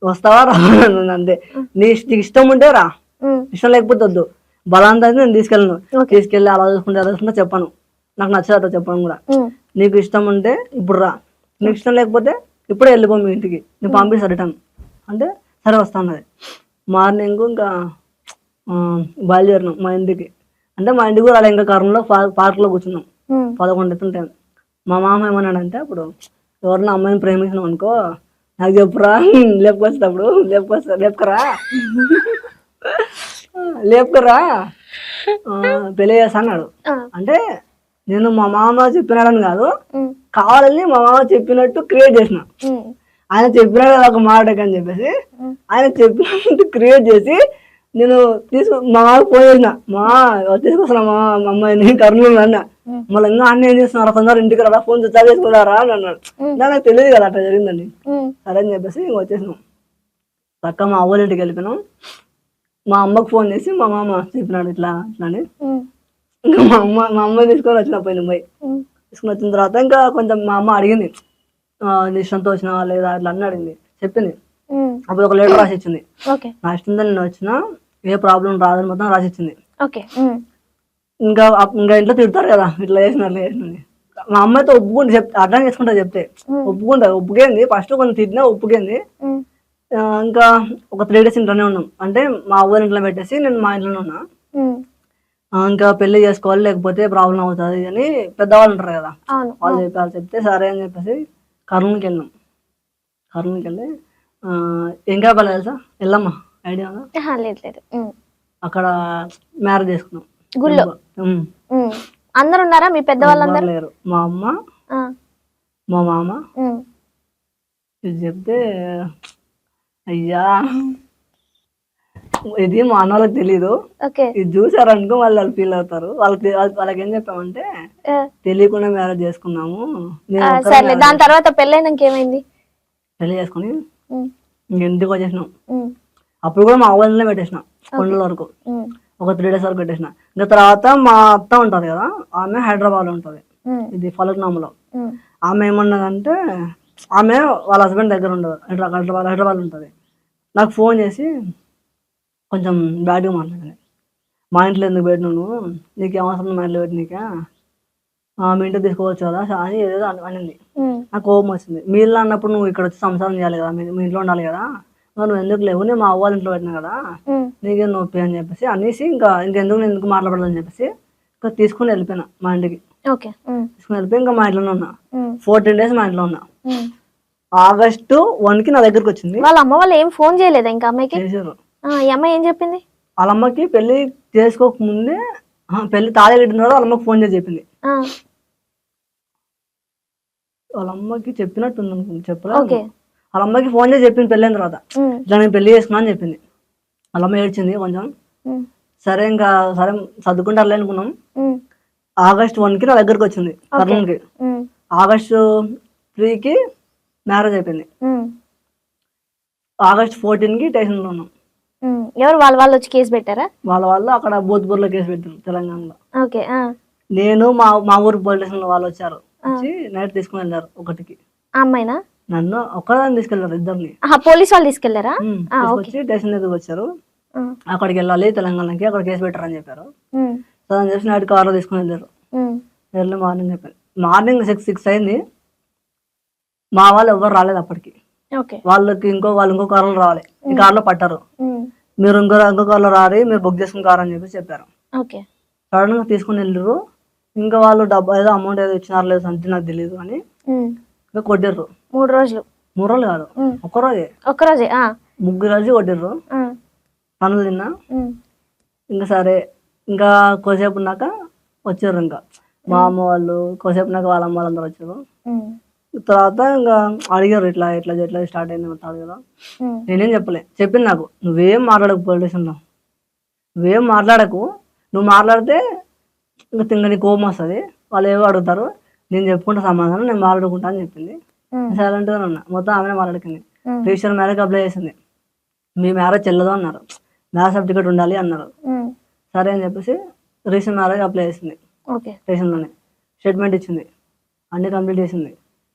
వస్తావా రా అన్నది. అంతే, నీకు ఇష్టం ఉంటే రా, ఇష్టం లేకపోతే వద్దు. బలాంతా నేను తీసుకెళ్ళను. తీసుకెళ్ళి అలా చూసుకుంటే చెప్పను, నాకు నచ్చదు చెప్పను కూడా. నీకు ఇష్టం ఉంటే ఇప్పుడు రా, నీకు ఇష్టం లేకపోతే ఇప్పుడే వెళ్ళిపో మీ ఇంటికి, నేను పంపిస్తా రిటర్న్ అంటే సరే వస్తా అన్నది. మార్నింగ్ ఇంకా బయలుదేరినాం మా ఇంటికి. అంటే మా ఇంటికి కూడా అలా ఇంకా కర్నూలులో పార్క్లో కూర్చున్నాం. 11 అవుతుంటాం. మా మామ ఏమన్నాడంటే, అప్పుడు ఎవరన్నా అమ్మాయిని ప్రేమించినాం అనుకో నాకు చెప్పురా, లేపుకొచ్చేటప్పుడు లేపుకరా పెళ్లి చేస్తా అన్నాడు. అంటే నేను మా మామ చెప్పినాడని కాదు, కావాలని మా మామ చెప్పినట్టు క్రియేట్ చేసిన. ఆయన చెప్పినాడు ఒక మాట అని చెప్పేసి ఆయన చెప్పినట్టు క్రియేట్ చేసి నేను మా మామకి ఫోన్ చేసిన, మా తీసుకొస్తున్నా మా అమ్మాయిని కర్నూలు అన్న. మళ్ళీ ఇంకా అన్న ఏం చేస్తున్నారు, కొందరు ఇంటికి రా, ఫోన్ స్విచ్ ఆఫ్ చేసుకున్నారా అని అన్నాడు. నాకు తెలియదు కదా అట్లా జరిగిందని. సరే అని చెప్పేసి ఇంక వచ్చేసినాం. పక్క మా అవ్వల ఇంటికి వెళ్ళిపోయినాం. మా అమ్మకు ఫోన్ చేసి మా మామ చెప్పినాడు ఇట్లా ఇట్లా అని. ఇంకా మా అమ్మాయి తీసుకొని వచ్చిన పోయిన పోయి తీసుకుని వచ్చిన తర్వాత ఇంకా కొంచెం మా అమ్మ అడిగింది, నీ ఇష్టంతో వచ్చినా లేదా అట్లా అన్నీ అడిగింది, చెప్పింది. అప్పుడు ఒక లెటర్ రాసి ఇచ్చింది. నా ఇష్టంతో నేను వచ్చినా ఏ ప్రాబ్లం రాదని మొత్తం రాసి ఇచ్చింది. ఇంకా ఇంట్లో తిడతారు కదా, ఇట్లా చేసినారు చేసినది. మా అమ్మాయితో ఒప్పుకుంటే అర్థం చేసుకుంటా చెప్తే ఒప్పుకేంది. ఫస్ట్ కొంచెం తిట్టినా ఒప్పుకేంది. ఇంకా ఒక 3 days ఇంట్లోనే ఉన్నాం. అంటే మా ఊరి ఇంట్లో పెట్టేసి నేను మా ఇంట్లోనే ఉన్నా. ఇంకా పెళ్లి చేసుకోవాలి లేకపోతే ప్రాబ్లం అవుతుంది అని పెద్దవాళ్ళు ఉంటారు కదా, వాళ్ళు చెప్తే సరే అని చెప్పేసి కర్నూలుకి వెళ్ళాం. కర్నూలుకి వెళ్ళి ఇంకా పని తెలుసా, వెళ్ళమ్మా ఐడియా లేదు. అక్కడ మ్యారేజ్ చేసుకున్నాం. గుళ్ళో అందరు ఉన్నారా మీ పెద్దవాళ్ళందరూ? లేరు. మా అమ్మ మా మామ. ఇది చెప్తే అయ్యా ఇది మా అన్న వాళ్ళకి తెలీదు. ఇది చూసారనుకో వాళ్ళు ఫీల్ అవుతారు. వాళ్ళకి ఏం చెప్పామంటే తెలియకుండా మ్యారేజ్ చేసుకున్నాము. దాని తర్వాత పెళ్ళైనాక ఏమైంది? పెళ్లి చేసుకుని ఇంటికి వచ్చేసినాం. అప్పుడు కూడా మా అవ్వలనే పెట్టేసినాం కొండల వరకు. ఒక 3 days వరకు పెట్టేసిన. ఇంకా తర్వాత మా అత్త ఉంటది కదా, ఆమె హైదరాబాద్ లో ఉంటది, ఇది ఫలక్నామాలో. ఆమె ఏమన్నదంటే, ఆమె వాళ్ళ హస్బెండ్ దగ్గర ఉండదు, హైదరాబాద్ ఉంటుంది. నాకు ఫోన్ చేసి కొంచెం బ్యాడ్గా మాట్లాడింది. మా ఇంట్లో ఎందుకు పెట్టినాను, నీకేం అవసరం మా ఇంట్లో పెట్టినాక, మీ ఇంటికి తీసుకోవచ్చు కదా అని ఏదో అనింది. నాకు కోపం వచ్చింది. మీ ఇల్లు అన్నప్పుడు నువ్వు ఇక్కడ వచ్చి సంసారం చేయాలి కదా, మీ ఇంట్లో ఉండాలి కదా, నువ్వు ఎందుకు లేవు, నేను మా అవ్వాలి ఇంట్లో పెట్టినా కదా, నీకేం నొప్పి అని చెప్పేసి అనేసి ఇంకెందుకు మాట్లాడాలని చెప్పేసి ఇంకా తీసుకుని వెళ్ళిపోయినా మా ఇంటికి. తీసుకుని వెళ్ళిపోయి ఇంకా మా ఇంట్లోనే ఉన్నా. 14 days మా ఇంట్లో ఉన్నా. August 1కి నా దగ్గరకు వచ్చింది. వాళ్ళ అమ్మ వాళ్ళు ఏం ఫోన్ చేయలేదా ఇంకా అమ్మాయికి? చేశారు. ఈ అమ్మాయి ఏం చెప్పింది? వాళ్ళ అమ్మకి పెళ్లి చేసుకోకముందే, పెళ్లి తాళి కట్టిన తర్వాత వాళ్ళ అమ్మకి ఫోన్ చేసి చెప్పింది. వాళ్ళ అమ్మకి చెప్పినట్టుంది అనుకుంది, చెప్పలేదు. వాళ్ళ అమ్మకి ఫోన్ చేసి చెప్పింది పెళ్ళైన తర్వాత, ఇట్లా నేను పెళ్లి చేసుకున్నా అని చెప్పింది. వాళ్ళ అమ్మ ఏడ్చింది కొంచెం. సరే ఇంకా సరే సర్దుకుంటారులే అనుకున్నాం. August 1కి నా దగ్గరకు వచ్చింది కర్నూలుకి. August 3కి మ్యారేజ్ అయిపోయింది. August 14కి స్టేషన్లో ఉన్నాం. ఎవరు వాళ్ళు వచ్చి కేసు పెట్టారా? వాళ్ళు అక్కడ భూత్పూర్లో కేసు పెట్టారు తెలంగాణలో. నేను మా ఊరు పోలీస్ స్టేషన్ వాళ్ళు వచ్చారు, వచ్చి నైట్ తీసుకుని వెళ్ళారు. 1కి అమ్మాయినా నన్ను ఒక్కదాన్ని తీసుకెళ్లారు, ఇద్దరిని. పోలీస్ వాళ్ళు తీసుకెళ్లారా? తీసుకొచ్చి స్టేషన్ దగ్గరకు వచ్చారు. అక్కడికి వెళ్ళాలి తెలంగాణకి, అక్కడ కేసు పెట్టారని చెప్పారు. సో అని చెప్పి నైట్ కార్లో తీసుకుని వెళ్ళారు. ఎర్లీ మార్నింగ్ చెప్పారు. మార్నింగ్ 6 అయింది. మా వాళ్ళు ఎవరు రాలేదు అప్పటికి. వాళ్ళకి ఇంకో కార్లో రావాలి, ఈ కార్లో పట్టారు. మీరు ఇంకో కార్లో రారి, మీరు బుక్ చేసుకుని కారు అని చెప్పారు. సడన్ గా తీసుకుని వెళ్ళారు. ఇంకా వాళ్ళు డబ్బా ఏదో అమౌంట్ ఏదో ఇచ్చినారు లేదు సంథింగ్ నాకు తెలియదు అని ఇంకా కొట్టారు. 3 రోజులు కాదు, ఒక్కరోజే 3 రోజు కొట్టారు. పనులు తిన్నా. ఇంకా సరే ఇంకా కొద్దిసేపు ఉన్నాక వచ్చారు. ఇంకా మా అమ్మ వాళ్ళు కొద్దిసేపు ఉన్నాక వాళ్ళ అమ్మ వాళ్ళందరూ వచ్చారు. తర్వాత ఇంకా అడిగారు ఇట్లా స్టార్ట్ అయింది అంటారు కదా. నేనేం చెప్పలే. చెప్పింది నాకు, నువ్వేం మాట్లాడకు పోలీస్ స్టేషన్లో, నువ్వేం మాట్లాడకు, నువ్వు మాట్లాడితే ఇంకా నీ కోపం వస్తుంది, వాళ్ళు ఏవో అడుగుతారు, నేను చెప్పుకుంటా సమాధానం, నేను మాట్లాడుకుంటా అని చెప్పింది. సైలెంట్గా ఉన్నా. మొత్తం ఆమెనే మాట్లాడుకుంది. రిజిస్టర్ మ్యారేజ్ అప్లై చేసింది. మీ మ్యారేజ్ చెల్లదు అన్నారు, మ్యారేజ్ సర్టిఫికేట్ ఉండాలి అన్నారు. సరే అని చెప్పేసి రిజిస్టర్ మ్యారేజ్ అప్లై చేసింది స్టేషన్లోనే. స్టేట్మెంట్ ఇచ్చింది, అన్ని కంప్లీట్ చేసింది.